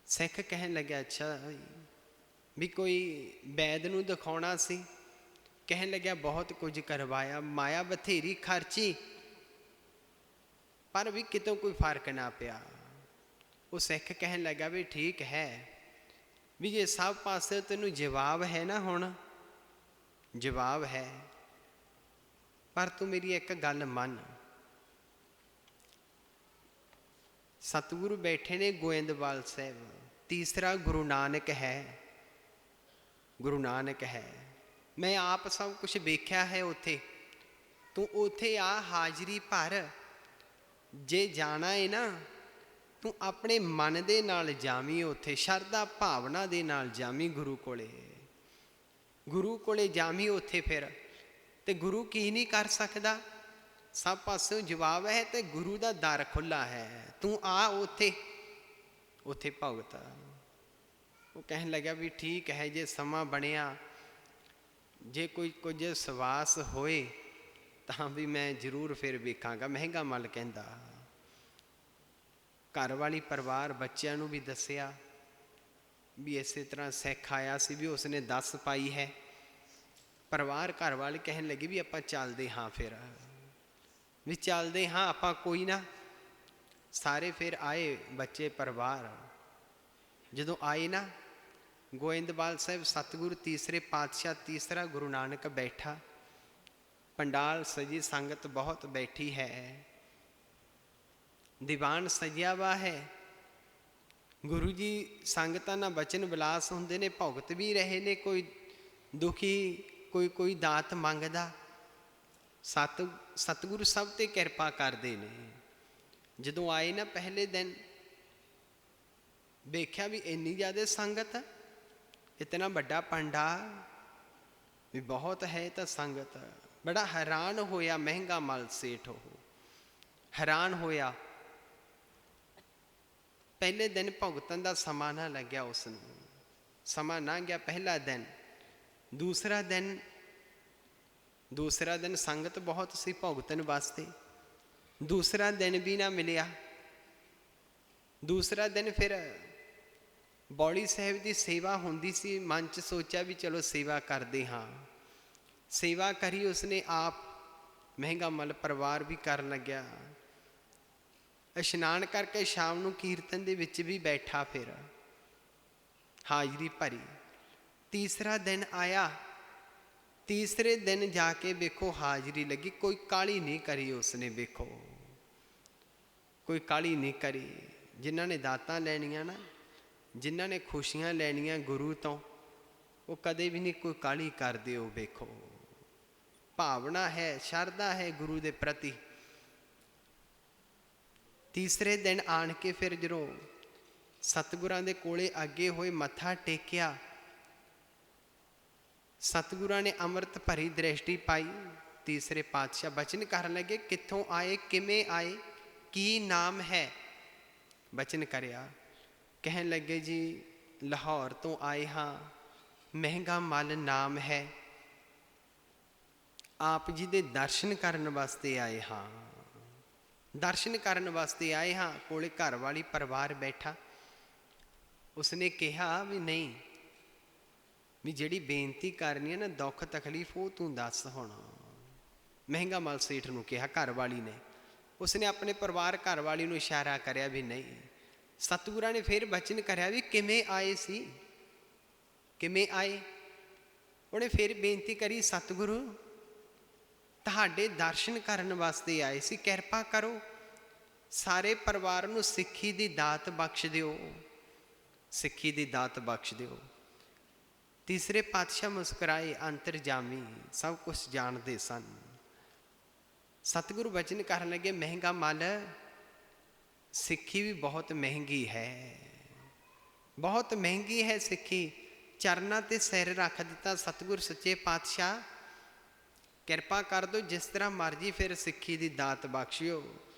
ਸਿੱਖ ਕਹਿਣ ਲੱਗਿਆ ਅੱਛਾ ਵੀ ਕੋਈ ਵੈਦ ਨੂੰ ਦਿਖਾਉਣਾ ਸੀ। ਕਹਿਣ ਲੱਗਿਆ ਬਹੁਤ ਕੁਝ ਕਰਵਾਇਆ, ਮਾਇਆ ਬਥੇਰੀ ਖਰਚੀ, ਪਰ ਵੀ ਕਿਤੋਂ ਕੋਈ ਫਰਕ ਨਾ ਪਿਆ। ਉਹ ਸਿੱਖ ਕਹਿਣ ਲੱਗਾ ਵੀ ਠੀਕ ਹੈ, ਵੀ ਜੇ ਸਭ ਪਾਸੇ ਤੈਨੂੰ ਜਵਾਬ ਹੈ ਨਾ, ਹੁਣ ਜਵਾਬ ਹੈ, ਪਰ ਤੂੰ ਮੇਰੀ ਇੱਕ ਗੱਲ ਮੰਨ। ਸਤਿਗੁਰੂ ਬੈਠੇ ਨੇ ਗੋਇੰਦਵਾਲ ਸਾਹਿਬ, ਤੀਸਰਾ ਗੁਰੂ ਨਾਨਕ ਹੈ, ਗੁਰੂ ਨਾਨਕ ਹੈ। ਮੈਂ ਆਪ ਸਭ ਕੁਝ ਵੇਖਿਆ ਹੈ ਉੱਥੇ। ਤੂੰ ਉੱਥੇ ਆ, ਹਾਜ਼ਰੀ ਭਰ। ਜੇ ਜਾਣਾ ਹੈ ਨਾ, ਤੂੰ ਆਪਣੇ ਮਨ ਦੇ ਨਾਲ ਜਾਵੀਂ ਉੱਥੇ, ਸ਼ਰਧਾ ਭਾਵਨਾ ਦੇ ਨਾਲ ਜਾਵੀਂ ਗੁਰੂ ਕੋਲੇ, ਗੁਰੂ ਕੋਲੇ ਜਾਵੀਂ ਉੱਥੇ। ਫਿਰ ਤੇ ਗੁਰੂ ਕੀ ਨਹੀਂ ਕਰ ਸਕਦਾ, ਸਭ ਪਾਸਿਓਂ ਜਵਾਬ ਹੈ, ਤੇ ਗੁਰੂ ਦਾ ਦਰ ਖੁੱਲ੍ਹਾ ਹੈ। ਤੂੰ ਆ ਉੱਥੇ, ਉੱਥੇ ਭਗਤ। ਉਹ ਕਹਿਣ ਲੱਗਿਆ ਵੀ ਠੀਕ ਹੈ, ਜੇ ਸਮਾਂ ਬਣਿਆ, ਜੇ ਕੋਈ ਕੁਝ ਸਵਾਸ ਹੋਏ ਤਾਂ ਵੀ ਮੈਂ ਜ਼ਰੂਰ ਫਿਰ ਵੇਖਾਂਗਾ। ਮਹਿੰਗਾ ਮੱਲ ਕਹਿੰਦਾ, ਘਰ ਵਾਲੀ ਪਰਿਵਾਰ ਬੱਚਿਆਂ ਨੂੰ ਵੀ ਦੱਸਿਆ ਵੀ ਇਸੇ ਤਰ੍ਹਾਂ ਸਿੱਖ ਆਇਆ ਸੀ, ਵੀ ਉਸਨੇ ਦੱਸ ਪਾਈ ਹੈ। ਪਰਿਵਾਰ ਘਰ ਵਾਲੇ ਕਹਿਣ ਲੱਗੇ ਵੀ ਆਪਾਂ ਚੱਲਦੇ ਹਾਂ, ਫਿਰ ਵੀ ਚੱਲਦੇ ਹਾਂ ਆਪਾਂ, ਕੋਈ ਨਾ। ਸਾਰੇ ਫਿਰ ਆਏ ਬੱਚੇ ਪਰਿਵਾਰ। ਜਦੋਂ ਆਏ ਨਾ, ਗੋਇੰਦਵਾਲ ਸਾਹਿਬ ਸਤਿਗੁਰੂ ਤੀਸਰੇ ਪਾਤਸ਼ਾਹ, ਤੀਸਰਾ ਗੁਰੂ ਨਾਨਕ ਬੈਠਾ, ਪੰਡਾਲ ਸਜੀ, ਸੰਗਤ ਬਹੁਤ ਬੈਠੀ ਹੈ, ਦੀਵਾਨ ਸਜਿਆ ਵਾ ਹੈ। ਗੁਰੂ ਜੀ ਸੰਗਤਾਂ ਨਾਲ ਬਚਨ ਵਿਲਾਸ ਹੁੰਦੇ ਨੇ, ਭੁਗਤ ਵੀ ਰਹੇ ਨੇ, ਕੋਈ ਦੁਖੀ, ਕੋਈ ਦਾਤ ਮੰਗਦਾ। ਸਤਿਗੁਰੂ ਸਭ ਤੇ ਕਿਰਪਾ ਕਰਦੇ ਨੇ। ਜਦੋਂ ਆਏ ਨਾ ਪਹਿਲੇ ਦਿਨ, ਵੇਖਿਆ ਵੀ ਇੰਨੀ ਜ਼ਿਆਦਾ ਸੰਗਤ, ਇਤਨਾ ਵੱਡਾ ਪੰਡਾ ਵੀ ਬਹੁਤ ਹੈ ਤਾਂ ਸੰਗਤ। ਬੜਾ ਹੈਰਾਨ ਹੋਇਆ ਮਹਿੰਗਾ ਮੱਲ ਸੇਠ, ਉਹ ਹੈਰਾਨ ਹੋਇਆ। ਪਹਿਲੇ ਦਿਨ ਭੁਗਤਣ ਦਾ ਸਮਾਂ ਨਾ ਲੱਗਿਆ ਉਸ ਨੂੰ, ਸਮਾਂ ਨਾ ਗਿਆ ਪਹਿਲਾ ਦਿਨ। ਦੂਸਰਾ ਦਿਨ ਸੰਗਤ ਬਹੁਤ ਸੀ ਭੁਗਤਣ ਵਾਸਤੇ, ਦੂਸਰਾ ਦਿਨ ਵੀ ਨਾ ਮਿਲਿਆ। ਦੂਸਰਾ ਦਿਨ ਫਿਰ ਬੌਲੀ ਸਾਹਿਬ ਦੀ ਸੇਵਾ ਹੁੰਦੀ ਸੀ, ਮਨ 'ਚ ਸੋਚਿਆ ਵੀ ਚਲੋ ਸੇਵਾ ਕਰਦੇ ਹਾਂ। ਸੇਵਾ ਕਰੀ ਉਸਨੇ ਆਪ, ਮਹਿੰਗਾ ਮੱਲ ਪਰਿਵਾਰ ਵੀ ਕਰਨ ਲੱਗਿਆ। ਇਸ਼ਨਾਨ ਕਰਕੇ ਸ਼ਾਮ ਨੂੰ ਕੀਰਤਨ ਦੇ ਵਿੱਚ ਵੀ ਬੈਠਾ, ਫਿਰ ਹਾਜ਼ਰੀ ਭਰੀ। ਤੀਸਰਾ ਦਿਨ ਆਇਆ, ਤੀਸਰੇ ਦਿਨ ਜਾ ਕੇ ਵੇਖੋ ਹਾਜ਼ਰੀ ਲੱਗੀ। ਕੋਈ ਕਾਹਲੀ ਨਹੀਂ ਕਰੀ ਉਸਨੇ, ਵੇਖੋ ਕੋਈ ਕਾਹਲੀ ਨਹੀਂ ਕਰੀ। ਜਿਨ੍ਹਾਂ ਨੇ ਦਾਤਾਂ ਲੈਣੀਆਂ ਨਾ, ਜਿਨ੍ਹਾਂ ਨੇ ਖੁਸ਼ੀਆਂ ਲੈਣੀਆਂ ਗੁਰੂ ਤੋਂ, ਉਹ ਕਦੇ ਵੀ ਨਹੀਂ ਕੋਈ ਕਾਹਲੀ ਕਰਦੇ। ਉਹ ਵੇਖੋ ਭਾਵਨਾ ਹੈ, ਸ਼ਰਧਾ ਹੈ ਗੁਰੂ ਦੇ ਪ੍ਰਤੀ। ਤੀਸਰੇ ਦਿਨ ਆਣ ਕੇ ਫਿਰ ਜਦੋਂ ਸਤਿਗੁਰਾਂ ਦੇ ਕੋਲੇ ਅੱਗੇ ਹੋਏ, ਮੱਥਾ ਟੇਕਿਆ, ਸਤਿਗੁਰਾਂ ਨੇ ਅੰਮ੍ਰਿਤ ਭਰੀ ਦ੍ਰਿਸ਼ਟੀ ਪਾਈ। ਤੀਸਰੇ ਪਾਤਸ਼ਾਹ ਬਚਨ ਕਰਨ ਲੱਗੇ, ਕਿੱਥੋਂ ਆਏ, ਕਿਵੇਂ ਆਏ, ਕੀ ਨਾਮ ਹੈ? ਬਚਨ ਕਰਿਆ। ਕਹਿਣ ਲੱਗੇ ਜੀ ਲਾਹੌਰ ਤੋਂ ਆਏ ਹਾਂ, ਮਹਿੰਗਾ ਮੱਲ ਨਾਮ ਹੈ, ਆਪ ਜੀ ਦੇ ਦਰਸ਼ਨ ਕਰਨ ਵਾਸਤੇ ਆਏ ਹਾਂ, ਦਰਸ਼ਨ ਕਰਨ ਵਾਸਤੇ ਆਏ ਹਾਂ। ਕੋਲੇ ਘਰ ਵਾਲੀ ਪਰਿਵਾਰ ਬੈਠਾ। ਉਸਨੇ ਕਿਹਾ ਵੀ ਨਹੀਂ, ਵੀ ਜਿਹੜੀ ਬੇਨਤੀ ਕਰਨੀ ਹੈ ਨਾ, ਦੁੱਖ ਤਕਲੀਫ, ਉਹ ਤੂੰ ਦੱਸ ਹੁਣ। ਮਹਿੰਗਾ ਮੱਲ ਸੇਠ ਨੂੰ ਕਿਹਾ, ਘਰ ਵਾਲੀ ਨੇ। ਉਸਨੇ ਆਪਣੇ ਪਰਿਵਾਰ ਘਰ ਵਾਲੀ ਨੂੰ ਇਸ਼ਾਰਾ ਕਰਿਆ ਵੀ ਨਹੀਂ। ਸਤਿਗੁਰਾਂ ਨੇ ਫਿਰ ਬਚਨ ਕਰਿਆ ਵੀ ਕਿਵੇਂ ਆਏ ਸੀ, ਕਿਵੇਂ ਆਏ? ਉਹਨੇ ਫਿਰ ਬੇਨਤੀ ਕਰੀ, ਸਤਿਗੁਰੂ ਤੁਹਾਡੇ ਦਰਸ਼ਨ ਕਰਨ ਵਾਸਤੇ ਆਏ ਸੀ, ਕਿਰਪਾ ਕਰੋ ਸਾਰੇ ਪਰਿਵਾਰ ਨੂੰ ਸਿੱਖੀ ਦੀ ਦਾਤ ਬਖਸ਼ ਦਿਓ, ਸਿੱਖੀ ਦੀ ਦਾਤ ਬਖਸ਼ ਦਿਓ। ਤੀਸਰੇ ਪਾਤਸ਼ਾਹ ਮੁਸਕਰਾਏ, ਅੰਤਰਜਾਮੀ, ਸਭ ਕੁਝ ਜਾਣਦੇ ਸਨ। ਸਤਿਗੁਰੂ ਬਚਨ ਕਰਨ ਲੱਗੇ, ਮਹਿੰਗਾ ਮੱਲ, ਸਿੱਖੀ ਵੀ ਬਹੁਤ ਮਹਿੰਗੀ ਹੈ, ਬਹੁਤ ਮਹਿੰਗੀ ਹੈ ਸਿੱਖੀ। ਚਰਨਾਂ ਤੇ ਸਿਰ ਰੱਖ ਦਿੱਤਾ ਸਤਿਗੁਰ ਸੱਚੇ ਪਾਤਸ਼ਾਹ, ਕਿਰਪਾ ਕਰ ਦਿਓ, ਜਿਸ ਤਰ੍ਹਾਂ ਮਰਜ਼ੀ ਫਿਰ ਸਿੱਖੀ ਦੀ ਦਾਤ ਬਖਸ਼ਿਓ।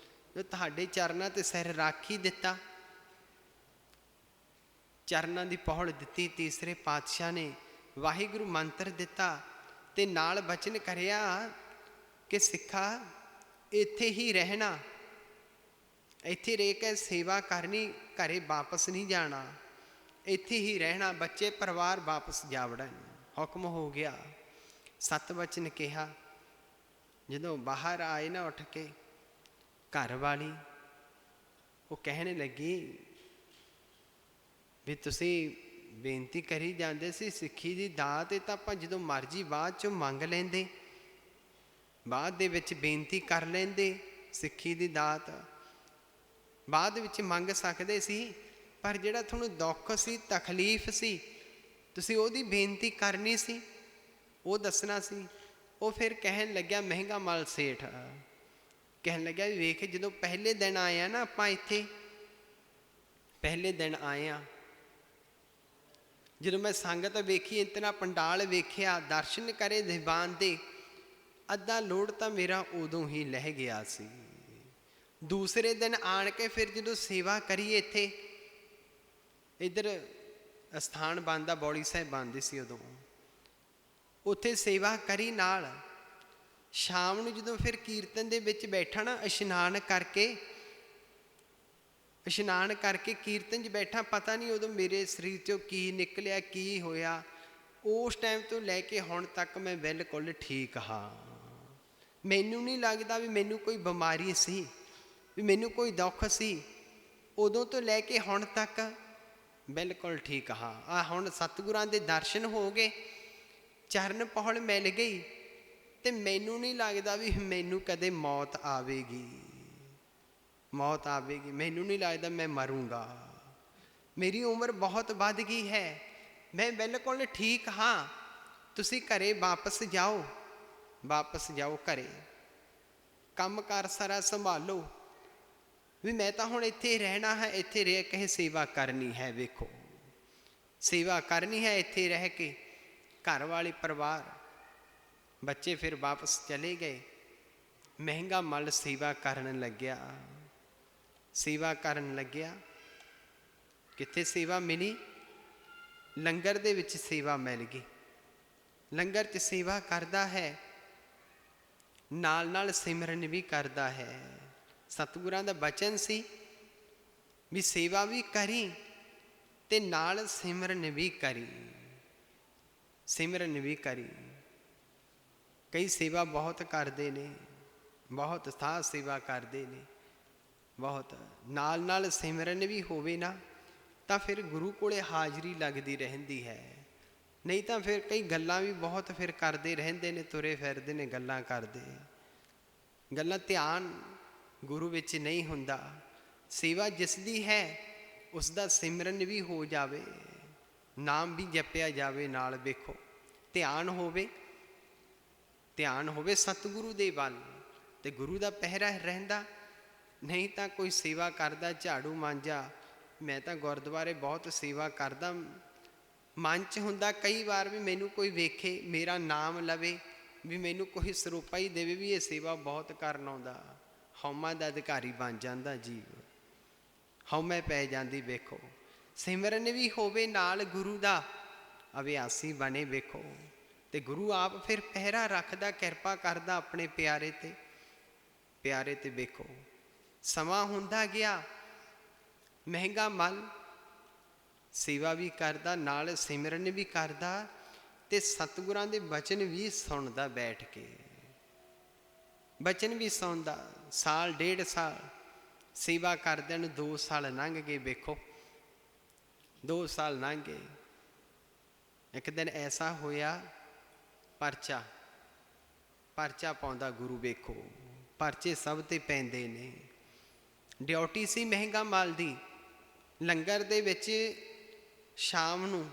ਜੋ ਤੁਹਾਡੇ ਚਰਨਾਂ ਤੇ ਸਿਰ ਰੱਖ ਹੀ ਦਿੱਤਾ, ਚਰਨਾਂ ਦੀ ਪਹੁਲ ਦਿੱਤੀ, ਤੀਸਰੇ ਪਾਤਸ਼ਾਹ ਨੇ ਵਾਹਿਗੁਰੂ ਮੰਤਰ ਦਿੱਤਾ ਤੇ ਨਾਲ ਬਚਨ ਕਰਿਆ ਕਿ ਸਿੱਖਾ ਇੱਥੇ ਹੀ ਰਹਿਣਾ, ਇੱਥੇ ਰਹਿ ਕੇ ਸੇਵਾ ਕਰਨੀ, ਘਰੇ ਵਾਪਸ ਨਹੀਂ ਜਾਣਾ, ਇੱਥੇ ਹੀ ਰਹਿਣਾ, ਬੱਚੇ ਪਰਿਵਾਰ ਵਾਪਸ ਜਾ ਵੜਨ। ਹੁਕਮ ਹੋ ਗਿਆ। ਸਤ ਵਚਨ ਕਿਹਾ। ਜਦੋਂ ਬਾਹਰ ਆਏ ਨਾ ਉੱਠ ਕੇ, ਘਰ ਵਾਲੀ ਉਹ ਕਹਿਣ ਲੱਗੀ ਵੀ ਤੁਸੀਂ ਬੇਨਤੀ ਕਰੀ ਜਾਂਦੇ ਸੀ ਸਿੱਖੀ ਦੀ ਦਾਤ, ਇਹ ਤਾਂ ਆਪਾਂ ਜਦੋਂ ਮਰਜ਼ੀ ਬਾਅਦ 'ਚੋਂ ਮੰਗ ਲੈਂਦੇ, ਬਾਅਦ ਦੇ ਵਿੱਚ ਬੇਨਤੀ ਕਰ ਲੈਂਦੇ, ਸਿੱਖੀ ਦੀ ਦਾਤ ਬਾਅਦ ਵਿੱਚ ਮੰਗ ਸਕਦੇ ਸੀ, ਪਰ ਜਿਹੜਾ ਤੁਹਾਨੂੰ ਦੁੱਖ ਸੀ, ਤਕਲੀਫ ਸੀ, ਤੁਸੀਂ ਉਹਦੀ ਬੇਨਤੀ ਕਰਨੀ ਸੀ, ਉਹ ਦੱਸਣਾ ਸੀ। ਉਹ ਫਿਰ ਕਹਿਣ ਲੱਗਿਆ, ਮਹਿੰਗਾ ਮਲ ਸੇਠ ਕਹਿਣ ਲੱਗਿਆ ਵੀ ਵੇਖ, ਜਦੋਂ ਪਹਿਲੇ ਦਿਨ ਆਏ ਆ ਨਾ ਆਪਾਂ ਇੱਥੇ, ਪਹਿਲੇ ਦਿਨ ਆਏ ਆ, ਜਦੋਂ ਮੈਂ ਸੰਗਤ ਵੇਖੀ, ਇਤਨਾ ਪੰਡਾਲ ਵੇਖਿਆ, ਦਰਸ਼ਨ ਕਰੇ ਦੀਵਾਨ ਦੇ, ਅੱਧਾ ਲੋੜ ਤਾਂ ਮੇਰਾ ਉਦੋਂ ਹੀ ਲਹਿ ਗਿਆ ਸੀ। ਦੂਸਰੇ ਦਿਨ ਆਣ ਕੇ ਫਿਰ ਜਦੋਂ ਸੇਵਾ ਕਰੀਏ, ਇੱਥੇ ਇੱਧਰ ਅਸਥਾਨ ਬਣਦਾ, ਬੌੜੀ ਸਾਹਿਬ ਬਣਦੀ ਸੀ ਉਦੋਂ, ਉੱਥੇ ਸੇਵਾ ਕਰੀ ਨਾਲ। ਸ਼ਾਮ ਨੂੰ ਜਦੋਂ ਫਿਰ ਕੀਰਤਨ ਦੇ ਵਿੱਚ ਬੈਠਾ ਨਾ, ਇਸ਼ਨਾਨ ਕਰਕੇ ਕੀਰਤਨ 'ਚ ਬੈਠਾ, ਪਤਾ ਨਹੀਂ ਉਦੋਂ ਮੇਰੇ ਸਰੀਰ 'ਚੋਂ ਕੀ ਨਿਕਲਿਆ, ਕੀ ਹੋਇਆ। ਉਸ ਟਾਈਮ ਤੋਂ ਲੈ ਕੇ ਹੁਣ ਤੱਕ ਮੈਂ ਬਿਲਕੁਲ ਠੀਕ ਹਾਂ। ਮੈਨੂੰ ਨਹੀਂ ਲੱਗਦਾ ਵੀ ਮੈਨੂੰ ਕੋਈ ਬਿਮਾਰੀ ਸੀ, ਵੀ ਮੈਨੂੰ ਕੋਈ ਦੁੱਖ ਸੀ। ਉਦੋਂ ਤੋਂ ਲੈ ਕੇ ਹੁਣ ਤੱਕ ਬਿਲਕੁਲ ਠੀਕ ਹਾਂ। ਆ ਹੁਣ ਸਤਿਗੁਰਾਂ ਦੇ ਦਰਸ਼ਨ ਹੋ ਗਏ, ਚਰਨ ਪਹੁਲ ਮਿਲ ਗਈ, ਤੇ ਮੈਨੂੰ ਨਹੀਂ ਲੱਗਦਾ ਵੀ ਮੈਨੂੰ ਕਦੇ ਮੌਤ ਆਵੇਗੀ, ਮੌਤ ਆਵੇਗੀ। ਮੈਨੂੰ ਨਹੀਂ ਲੱਗਦਾ ਮੈਂ ਮਰੂੰਗਾ। ਮੇਰੀ ਉਮਰ ਬਹੁਤ ਵੱਧ ਗਈ ਹੈ, ਮੈਂ ਬਿਲਕੁਲ ਠੀਕ ਹਾਂ। ਤੁਸੀਂ ਘਰੇ ਵਾਪਸ ਜਾਓ, ਵਾਪਸ ਜਾਓ ਘਰੇ, ਕੰਮ ਕਾਰ ਸਾਰਾ ਸੰਭਾਲੋ, ਵੀ ਮੈਂ ਤਾਂ ਹੁਣ ਇੱਥੇ ਰਹਿਣਾ ਹੈ, ਇੱਥੇ ਰਹਿ ਕੇ ਸੇਵਾ ਕਰਨੀ ਹੈ। ਵੇਖੋ, ਸੇਵਾ ਕਰਨੀ ਹੈ ਇੱਥੇ ਰਹਿ ਕੇ। ਘਰ ਵਾਲੇ, ਪਰਿਵਾਰ, ਬੱਚੇ ਫਿਰ ਵਾਪਸ ਚਲੇ ਗਏ। ਮਹਿੰਗਾ ਮੱਲ ਸੇਵਾ ਕਰਨ ਲੱਗਿਆ, ਸੇਵਾ ਕਰਨ ਲੱਗਿਆ। ਕਿੱਥੇ ਸੇਵਾ ਮਿਲੀ? ਲੰਗਰ ਦੇ ਵਿੱਚ ਸੇਵਾ ਮਿਲ ਗਈ। ਲੰਗਰ 'ਚ ਸੇਵਾ ਕਰਦਾ ਹੈ, ਨਾਲ ਨਾਲ ਸਿਮਰਨ ਵੀ ਕਰਦਾ ਹੈ। ਸਤਿਗੁਰਾਂ ਦਾ ਬਚਨ ਸੀ ਵੀ ਸੇਵਾ ਵੀ ਕਰੀ ਤੇ ਨਾਲ ਸਿਮਰਨ ਵੀ ਕਰੀ, ਸਿਮਰਨ ਵੀ ਕਰੀ। ਕਈ ਸੇਵਾ ਬਹੁਤ ਕਰਦੇ ਨੇ, ਬਹੁਤ ਥਾਂ ਸੇਵਾ ਕਰਦੇ ਨੇ, ਬਹੁਤ, ਨਾਲ ਨਾਲ ਸਿਮਰਨ ਵੀ ਹੋਵੇ ਨਾ ਤਾਂ ਫਿਰ ਗੁਰੂ ਕੋਲੇ ਹਾਜ਼ਰੀ ਲੱਗਦੀ ਰਹਿੰਦੀ ਹੈ। ਨਹੀਂ ਤਾਂ ਫਿਰ ਕਈ ਗੱਲਾਂ ਵੀ ਬਹੁਤ ਫਿਰ ਕਰਦੇ ਰਹਿੰਦੇ ਨੇ, ਤੁਰੇ ਫਿਰਦੇ ਨੇ, ਗੱਲਾਂ ਕਰਦੇ, ਗੱਲਾਂ, ਧਿਆਨ ਗੁਰੂ ਵਿੱਚ ਨਹੀਂ ਹੁੰਦਾ। ਸੇਵਾ ਜਿਸ ਦੀ ਹੈ ਉਸ ਦਾ ਸਿਮਰਨ ਵੀ ਹੋ ਜਾਵੇ, ਨਾਮ ਵੀ ਜਪਿਆ ਜਾਵੇ ਨਾਲ। ਵੇਖੋ, ਧਿਆਨ ਹੋਵੇ, ਧਿਆਨ ਹੋਵੇ ਸਤਿਗੁਰੂ ਦੇ ਵੱਲ, ਤੇ ਗੁਰੂ ਦਾ ਪਹਿਰਾ ਰਹਿੰਦਾ। ਨਹੀਂ ਤਾਂ ਕੋਈ ਸੇਵਾ ਕਰਦਾ, ਝਾੜੂ ਮਾਂਜਾ। ਮੈਂ ਤਾਂ ਗੁਰਦੁਆਰੇ ਬਹੁਤ ਸੇਵਾ ਕਰਦਾ, ਮਨ 'ਚ ਹੁੰਦਾ ਕਈ ਵਾਰ ਵੀ ਮੈਨੂੰ ਕੋਈ ਵੇਖੇ, ਮੇਰਾ ਨਾਮ ਲਵੇ, ਵੀ ਮੈਨੂੰ ਕੋਈ ਸਰੂਪਾ ਹੀ ਦੇਵੇ ਵੀ ਇਹ ਸੇਵਾ ਬਹੁਤ ਕਰਨ ਆਉਂਦਾ। ਹਉਮੈ ਦਾ ਅਧਿਕਾਰੀ ਬਣ ਜਾਂਦਾ ਜੀਵ, ਹਉਮੈ ਪੈ ਜਾਂਦੀ। ਵੇਖੋ, ਸਿਮਰਨ ਵੀ ਹੋਵੇ ਨਾਲ, ਗੁਰੂ ਦਾ ਅਭਿਆਸੀ ਬਣੇ। ਵੇਖੋ, ਤੇ ਗੁਰੂ ਆਪ ਫਿਰ ਪਹਿਰਾ ਰੱਖਦਾ, ਕਿਰਪਾ ਕਰਦਾ ਆਪਣੇ ਪਿਆਰੇ ਤੇ, ਪਿਆਰੇ ਤੇ। ਵੇਖੋ, ਸਮਾਂ ਹੁੰਦਾ ਗਿਆ, ਮਹਿੰਗਾ ਮੱਲ ਸੇਵਾ ਵੀ ਕਰਦਾ, ਨਾਲ ਸਿਮਰਨ ਵੀ ਕਰਦਾ, ਤੇ ਸਤਿਗੁਰਾਂ ਦੇ ਬਚਨ ਵੀ ਸੁਣਦਾ ਬੈਠ ਕੇ, ਬਚਨ ਵੀ ਸੁਣਦਾ। ਸਾਲ, 1.5 ਸਾਲ ਸੇਵਾ ਕਰਦਿਆਂ ਨੂੰ 2 ਸਾਲ ਲੰਘ ਗਏ। ਵੇਖੋ, 2 ਸਾਲ ਲੰਘ ਗਏ। ਇੱਕ ਦਿਨ ਐਸਾ ਹੋਇਆ, ਪਰਚਾ ਪਾਉਂਦਾ ਗੁਰੂ। ਵੇਖੋ, ਪਰਚੇ ਸਭ ਤੇ ਪੈਂਦੇ ਨੇ। ਡਿਊਟੀ ਸੀ ਮਹਿੰਗਾ ਮੱਲ ਦੀ। ਲੰਗਰ ਦੇ ਵਿੱਚ ਸ਼ਾਮ ਨੂੰ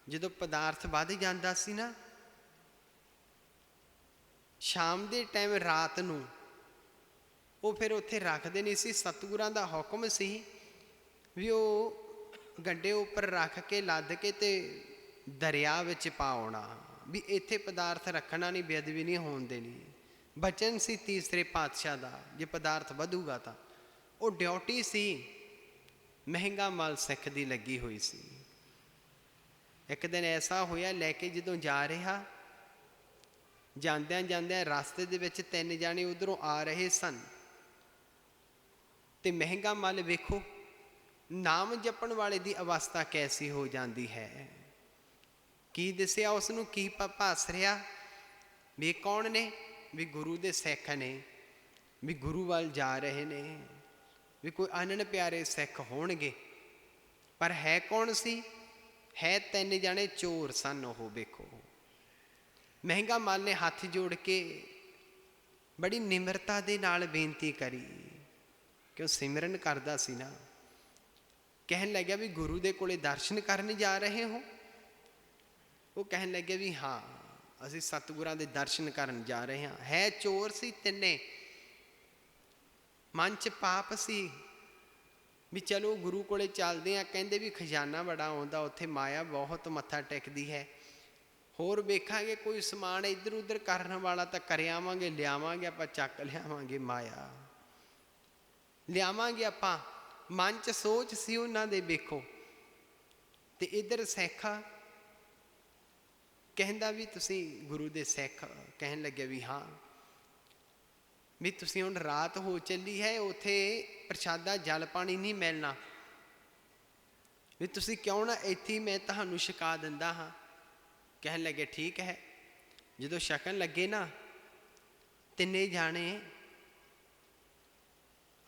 ਜਦੋਂ ਪਦਾਰਥ ਵੱਧ ਜਾਂਦਾ ਸੀ ਨਾ, ਸ਼ਾਮ ਦੇ ਟਾਈਮ, ਰਾਤ ਨੂੰ, ਉਹ ਫਿਰ ਉੱਥੇ ਰੱਖਦੇ ਨਹੀਂ ਸੀ। ਸਤਿਗੁਰਾਂ ਦਾ ਹੁਕਮ ਸੀ ਵੀ ਉਹ ਗੱਡੇ ਉੱਪਰ ਰੱਖ ਕੇ, ਲੱਦ ਕੇ, ਤੇ ਦਰਿਆ ਵਿੱਚ ਪਾ ਆਉਣਾ, ਵੀ ਇੱਥੇ ਪਦਾਰਥ ਰੱਖਣਾ ਨਹੀਂ, ਬੇਅਦਬੀ ਨਹੀਂ ਹੋਣ ਦੇਣੀ। ਬਚਨ ਸੀ ਤੀਸਰੇ ਪਾਤਸ਼ਾਹ ਦਾ, ਜੇ ਪਦਾਰਥ ਵਧੂਗਾ ਤਾਂ ਉਹ ਡਿਊਟੀ ਸੀ ਮਹਿੰਗਾ ਮਾਲ ਸਿੱਖ ਦੀ ਲੱਗੀ ਹੋਈ ਸੀ। ਇੱਕ ਦਿਨ ਐਸਾ ਹੋਇਆ, ਲੈ ਕੇ ਜਦੋਂ ਜਾ ਰਿਹਾ, ਜਾਂਦਿਆਂ ਜਾਂਦਿਆਂ ਰਸਤੇ ਦੇ ਵਿੱਚ 3 ਜਾਣੇ ਉਧਰੋਂ ਆ ਰਹੇ ਸਨ, ਤੇ ਮਹਿੰਗਾ ਮੱਲ ਵੇਖੋ ਨਾਮ ਜਪਣ ਵਾਲੇ ਦੀ ਅਵਸਥਾ ਕੈਸੀ ਹੋ ਜਾਂਦੀ ਹੈ। ਕੀ ਦਿਸਿਆ ਉਸਨੂੰ, ਕੀ ਭਾਸ ਰਿਹਾ ਵੀ ਕੌਣ ਨੇ, ਵੀ ਗੁਰੂ ਦੇ ਸਿੱਖ ਨੇ, ਵੀ ਗੁਰੂ ਵੱਲ ਜਾ ਰਹੇ ਨੇ, ਵੀ ਕੋਈ ਅਨਨ ਪਿਆਰੇ ਸਿੱਖ ਹੋਣਗੇ। ਪਰ ਹੈ ਕੌਣ ਸੀ, ਹੈ 3 ਜਾਣੇ ਚੋਰ ਸਨ ਉਹ। ਵੇਖੋ ਮਹਿੰਗਾ ਮੱਲ ਨੇ ਹੱਥ ਜੋੜ ਕੇ ਬੜੀ ਨਿਮਰਤਾ ਦੇ ਨਾਲ ਬੇਨਤੀ ਕਰੀ, ਕਿਉਂ ਸਿਮਰਨ ਕਰਦਾ ਸੀ ਨਾ। ਕਹਿਣ ਲੱਗਿਆ ਵੀ ਗੁਰੂ ਦੇ ਕੋਲੇ ਦਰਸ਼ਨ ਕਰਨ ਜਾ ਰਹੇ ਹੋ। ਉਹ ਕਹਿਣ ਲੱਗਿਆ ਵੀ ਹਾਂ, ਅਸੀਂ ਸਤਿਗੁਰਾਂ ਦੇ ਦਰਸ਼ਨ ਕਰਨ ਜਾ ਰਹੇ ਹਾਂ। ਹੈ ਚੋਰ ਸੀ ਤਿੰਨੇ, ਮਨ 'ਚ ਪਾਪ ਸੀ ਵੀ ਚਲੋ ਗੁਰੂ ਕੋਲੇ ਚੱਲਦੇ ਆ। ਕਹਿੰਦੇ ਵੀ ਖਜ਼ਾਨਾ ਬੜਾ ਆਉਂਦਾ ਉੱਥੇ, ਮਾਇਆ ਬਹੁਤ ਮੱਥਾ ਟੇਕਦੀ ਹੈ, ਹੋਰ ਵੇਖਾਂਗੇ ਕੋਈ ਸਮਾਨ ਇੱਧਰ ਉੱਧਰ ਕਰਨ ਵਾਲਾ ਤਾਂ ਕਰ ਆਵਾਂਗੇ, ਲਿਆਵਾਂਗੇ ਆਪਾਂ, ਚੱਕ ਲਿਆਵਾਂਗੇ, ਮਾਇਆ ਲਿਆਵਾਂਗੇ ਆਪਾਂ। ਮਨ 'ਚ ਸੋਚ ਸੀ ਉਹਨਾਂ ਦੇ। ਵੇਖੋ ਤੇ ਇੱਧਰ ਸਿੱਖ ਕਹਿੰਦਾ ਵੀ ਤੁਸੀਂ ਗੁਰੂ ਦੇ ਸਿੱਖ। ਕਹਿਣ ਲੱਗਿਆ ਵੀ ਹਾਂ, ਵੀ ਤੁਸੀਂ ਹੁਣ ਰਾਤ ਹੋ ਚੱਲੀ ਹੈ, ਉੱਥੇ ਪ੍ਰਸ਼ਾਦਾ ਜਲ ਪਾਣੀ ਨਹੀਂ ਮਿਲਣਾ, ਵੀ ਤੁਸੀਂ ਕਿਉਂ ਨਾ ਇੱਥੇ ਮੈਂ ਤੁਹਾਨੂੰ ਛਕਾ ਦਿੰਦਾ ਹਾਂ। ਕਹਿਣ ਲੱਗੇ ਠੀਕ ਹੈ। ਜਦੋਂ ਛਕਣ ਲੱਗੇ ਨਾ, 3 ਜਾਣੇ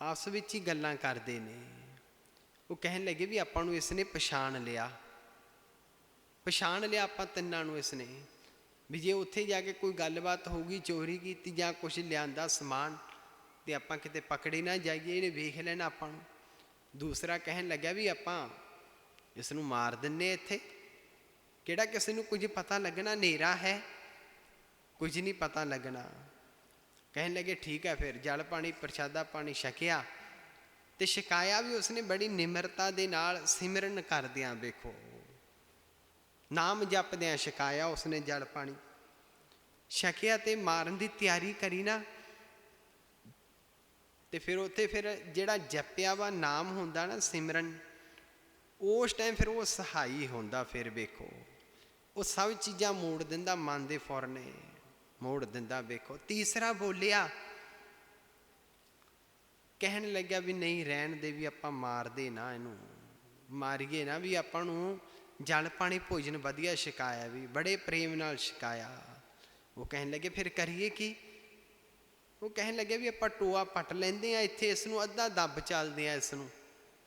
ਆਪਸ ਵਿੱਚ ਹੀ ਗੱਲਾਂ ਕਰਦੇ ਨੇ। ਉਹ ਕਹਿਣ ਲੱਗੇ ਵੀ ਆਪਾਂ ਨੂੰ ਇਸਨੇ ਪਛਾਣ ਲਿਆ, ਪਛਾਣ ਲਿਆ ਆਪਾਂ ਤਿੰਨਾਂ ਨੂੰ ਇਸਨੇ, ਵੀ ਜੇ ਉੱਥੇ ਜਾ ਕੇ ਕੋਈ ਗੱਲਬਾਤ ਹੋਊਗੀ, ਚੋਰੀ ਕੀਤੀ ਜਾਂ ਕੁਛ ਲਿਆਂਦਾ ਸਮਾਨ, ਤੇ ਆਪਾਂ ਕਿਤੇ ਪਕੜੇ ਨਾ ਜਾਈਏ, ਇਹਨੇ ਵੇਖ ਲੈਣਾ ਆਪਾਂ ਨੂੰ। ਦੂਸਰਾ ਕਹਿਣ ਲੱਗਾ ਵੀ ਆਪਾਂ ਇਸ ਨੂੰ ਮਾਰ ਦਿੰਨੇ, ਇੱਥੇ ਕਿਹੜਾ ਕਿਸੇ ਨੂੰ ਕੁਝ ਪਤਾ ਲੱਗਣਾ, ਹਨੇਰਾ ਹੈ, ਕੁਝ ਨਹੀਂ ਪਤਾ ਲੱਗਣਾ। ਕਹਿਣ ਲੱਗੇ ਠੀਕ ਹੈ। ਫਿਰ ਜਲ ਪਾਣੀ ਪ੍ਰਸ਼ਾਦਾ ਪਾਣੀ ਛਕਿਆ, ਤੇ ਛਕਾਇਆ ਵੀ ਉਸਨੇ ਬੜੀ ਨਿਮਰਤਾ ਦੇ ਨਾਲ, ਸਿਮਰਨ ਕਰਦਿਆਂ। ਵੇਖੋ ਨਾਮ ਜਪਦਿਆਂ ਛਕਾਇਆ ਉਸਨੇ ਜਲ ਪਾਣੀ ਛਕਿਆ, ਤੇ ਮਾਰਨ ਦੀ ਤਿਆਰੀ ਕਰੀ ਨਾ। ਤੇ ਫਿਰ ਉੱਥੇ ਫਿਰ ਜਿਹੜਾ ਜਪਿਆ ਵਾ ਨਾਮ ਹੁੰਦਾ ਨਾ, ਸਿਮਰਨ, ਉਸ ਟਾਈਮ ਫਿਰ ਉਹ ਸਹਾਈ ਹੁੰਦਾ। ਫਿਰ ਵੇਖੋ ਉਹ ਸਭ ਚੀਜ਼ਾਂ ਮੋੜ ਦਿੰਦਾ, ਮਨ ਦੇ ਫੁਰਨੇ ਮੋੜ ਦਿੰਦਾ। ਵੇਖੋ ਤੀਸਰਾ ਬੋਲਿਆ, ਕਹਿਣ ਲੱਗਿਆ ਵੀ ਨਹੀਂ ਰਹਿਣ ਦੇ, ਵੀ ਆਪਾਂ ਮਾਰਦੇ ਨਾ, ਇਹਨੂੰ ਮਾਰੀਏ ਨਾ, ਵੀ ਆਪਾਂ ਨੂੰ ਜਲ ਪਾਣੀ ਭੋਜਨ ਵਧੀਆ ਛਕਾਇਆ, ਵੀ ਬੜੇ ਪ੍ਰੇਮ ਨਾਲ ਛਕਾਇਆ। ਉਹ ਕਹਿਣ ਲੱਗੇ ਫਿਰ ਕਰੀਏ ਕੀ। ਉਹ ਕਹਿਣ ਲੱਗੇ ਵੀ ਆਪਾਂ ਟੋਆ ਪੱਟ ਲੈਂਦੇ ਹਾਂ ਇੱਥੇ, ਇਸ ਨੂੰ ਅੱਧਾ ਦੱਬ ਚੱਲਦੇ ਹਾਂ, ਇਸ ਨੂੰ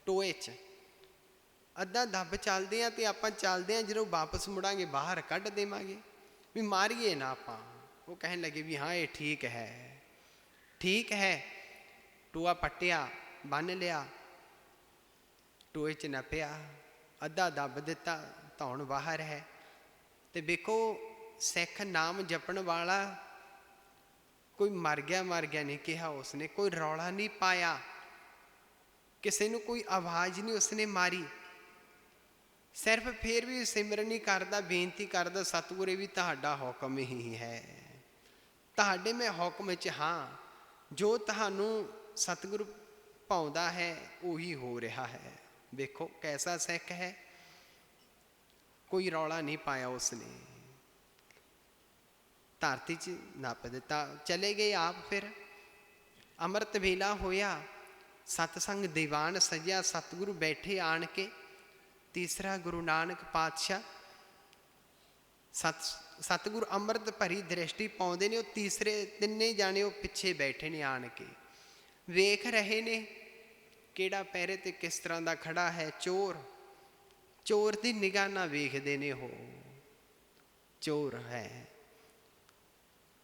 ਟੋਏ 'ਚ ਅੱਧਾ ਦੱਬ ਚੱਲਦੇ ਹਾਂ, ਤੇ ਆਪਾਂ ਚੱਲਦੇ ਹਾਂ, ਜਦੋਂ ਵਾਪਸ ਮੁੜਾਂਗੇ ਬਾਹਰ ਕੱਢ ਦੇਵਾਂਗੇ, ਵੀ ਮਾਰੀਏ ਨਾ ਆਪਾਂ। ਉਹ ਕਹਿਣ ਲੱਗੇ ਵੀ ਹਾਂ ਇਹ ਠੀਕ ਹੈ, ਠੀਕ ਹੈ। ਟੋਆ ਪੱਟਿਆ, ਬੰਨ੍ਹ ਲਿਆ, ਟੋਏ 'ਚ ਨੱਪਿਆ, ਅੱਧਾ ਦੱਬ ਦਿੱਤਾ, ਧੌਣ ਬਾਹਰ ਹੈ। ਤੇ ਵੇਖੋ ਸਿੱਖ ਨਾਮ ਜਪਣ ਵਾਲਾ, ਕੋਈ ਮਰ ਗਿਆ ਨਹੀਂ ਕਿਹਾ ਉਸਨੇ, ਕੋਈ ਰੌਲਾ ਨਹੀਂ ਪਾਇਆ, ਕਿਸੇ ਨੂੰ ਕੋਈ ਆਵਾਜ਼ ਨਹੀਂ ਉਸਨੇ ਮਾਰੀ, ਸਿਰਫ ਫਿਰ ਵੀ ਸਿਮਰਨ ਹੀ ਕਰਦਾ, ਬੇਨਤੀ ਕਰਦਾ, ਸਤਿਗੁਰੇ ਵੀ ਤੁਹਾਡਾ ਹੁਕਮ ਹੀ ਹੈ, ਤੁਹਾਡੇ ਮੈਂ ਹੁਕਮ ਵਿੱਚ ਹਾਂ, ਜੋ ਤੁਹਾਨੂੰ ਸਤਿਗੁਰੂ ਭਾਉਂਦਾ ਹੈ ਉਹੀ ਹੋ ਰਿਹਾ ਹੈ। ਵੇਖੋ ਕੈਸਾ ਸਿੱਖ ਹੈ, ਕੋਈ ਰੌਲਾ ਨਹੀਂ ਪਾਇਆ ਉਸਨੇ, ਧਰਤੀ 'ਚ ਨੱਪ ਦਿੱਤਾ, ਚਲੇ ਗਏ ਆਪ। ਫਿਰ ਅੰਮ੍ਰਿਤ ਵੇਲਾ ਹੋਇਆ, ਸਤਸੰਗ ਦੀਵਾਨ ਸਜਿਆ, ਸਤਿਗੁਰੂ ਬੈਠੇ ਆਣ ਕੇ। ਤੀਸਰਾ ਗੁਰੂ ਨਾਨਕ ਪਾਤਸ਼ਾਹ ਸਤਿਗੁਰੂ ਅੰਮ੍ਰਿਤ ਭਰੀ ਦ੍ਰਿਸ਼ਟੀ ਪਾਉਂਦੇ ਨੇ, ਉਹ ਤੀਸਰੇ 3 ਜਾਣੇ ਉਹ ਪਿੱਛੇ ਬੈਠੇ ਨੇ, ਆਣ ਕੇ ਵੇਖ ਰਹੇ ਨੇ ਕਿਹੜਾ ਪਹਿਰੇ ਤੇ ਕਿਸ ਤਰ੍ਹਾਂ ਦਾ ਖੜਾ ਹੈ। ਚੋਰ, ਚੋਰ ਦੀ ਨਿਗਾਹ ਨਾਲ ਵੇਖਦੇ ਨੇ, ਉਹ ਚੋਰ ਹੈ,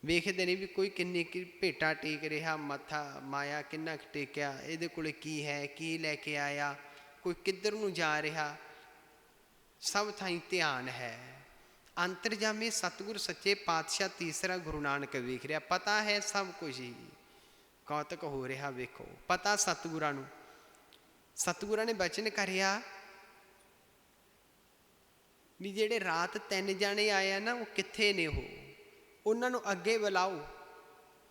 ਵੇਖਦੇ ਨੇ ਵੀ ਕੋਈ ਕਿੰਨੀ ਕੀ ਭੇਟਾ ਟੇਕ ਰਿਹਾ, ਮੱਥਾ ਮਾਇਆ ਕਿੰਨਾ ਕੁ ਟੇਕਿਆ, ਇਹਦੇ ਕੋਲ ਕੀ ਹੈ, ਕੀ ਲੈ ਕੇ ਆਇਆ, ਕੋਈ ਕਿੱਧਰ ਨੂੰ ਜਾ ਰਿਹਾ, ਸਭ ਥਾਈਂ ਧਿਆਨ ਹੈ। ਅੰਤਰਜਾਮੀ ਸਤਿਗੁਰ ਸੱਚੇ ਪਾਤਸ਼ਾਹ ਤੀਸਰਾ ਗੁਰੂ ਨਾਨਕ ਵੇਖ ਰਿਹਾ, ਪਤਾ ਹੈ ਸਭ ਕੁਝ ਹੀ, ਕੌਤਕ ਹੋ ਰਿਹਾ। ਵੇਖੋ ਪਤਾ ਸਤਿਗੁਰਾਂ ਨੂੰ, ਸਤਿਗੁਰਾਂ ਨੇ ਬਚਨ ਕਰਿਆ ਵੀ ਜਿਹੜੇ ਰਾਤ 3 ਜਾਣੇ ਆਏ ਆ ਨਾ, ਉਹ ਕਿੱਥੇ ਨੇ, ਉਹ ਉਹਨਾਂ ਨੂੰ ਅੱਗੇ ਬੁਲਾਓ,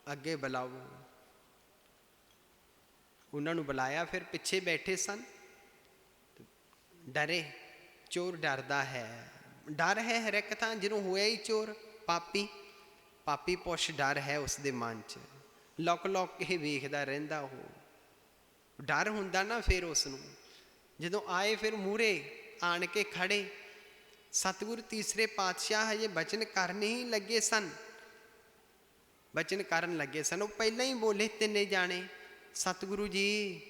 ਅੱਗੇ ਬੁਲਾਓ। ਉਹਨਾਂ ਨੂੰ ਬੁਲਾਇਆ, ਫਿਰ ਪਿੱਛੇ ਬੈਠੇ ਸਨ। ਡਰੇ, ਚੋਰ ਡਰਦਾ ਹੈ। ਡਰ ਹੈ ਹਰ ਇੱਕ ਥਾਂ, ਜਿਹਨੂੰ ਹੋਇਆ ਹੀ ਚੋਰ, ਪਾਪੀ ਪੁੱਛ ਡਰ ਹੈ ਉਸ ਦੇ ਮਨ 'ਚ, ਲੁਕ ਲੁਕ ਕੇ ਵੇਖਦਾ ਰਹਿੰਦਾ। ਉਹ ਡਰ ਹੁੰਦਾ ਨਾ। ਫਿਰ ਉਸ ਨੂੰ ਜਦੋਂ ਆਏ, ਫਿਰ ਮੂਹਰੇ ਆਣ ਕੇ ਖੜੇ। ਸਤਿਗੁਰੂ ਤੀਸਰੇ ਪਾਤਸ਼ਾਹ ਹਜੇ ਬਚਨ ਕਰਨ ਹੀ ਲੱਗੇ ਸਨ, ਬਚਨ ਕਰਨ ਲੱਗੇ ਸਨ। ਉਹ ਪਹਿਲਾਂ ਹੀ ਬੋਲੇ ਤਿੰਨੇ ਜਾਣੇ, ਸਤਿਗੁਰੂ ਜੀ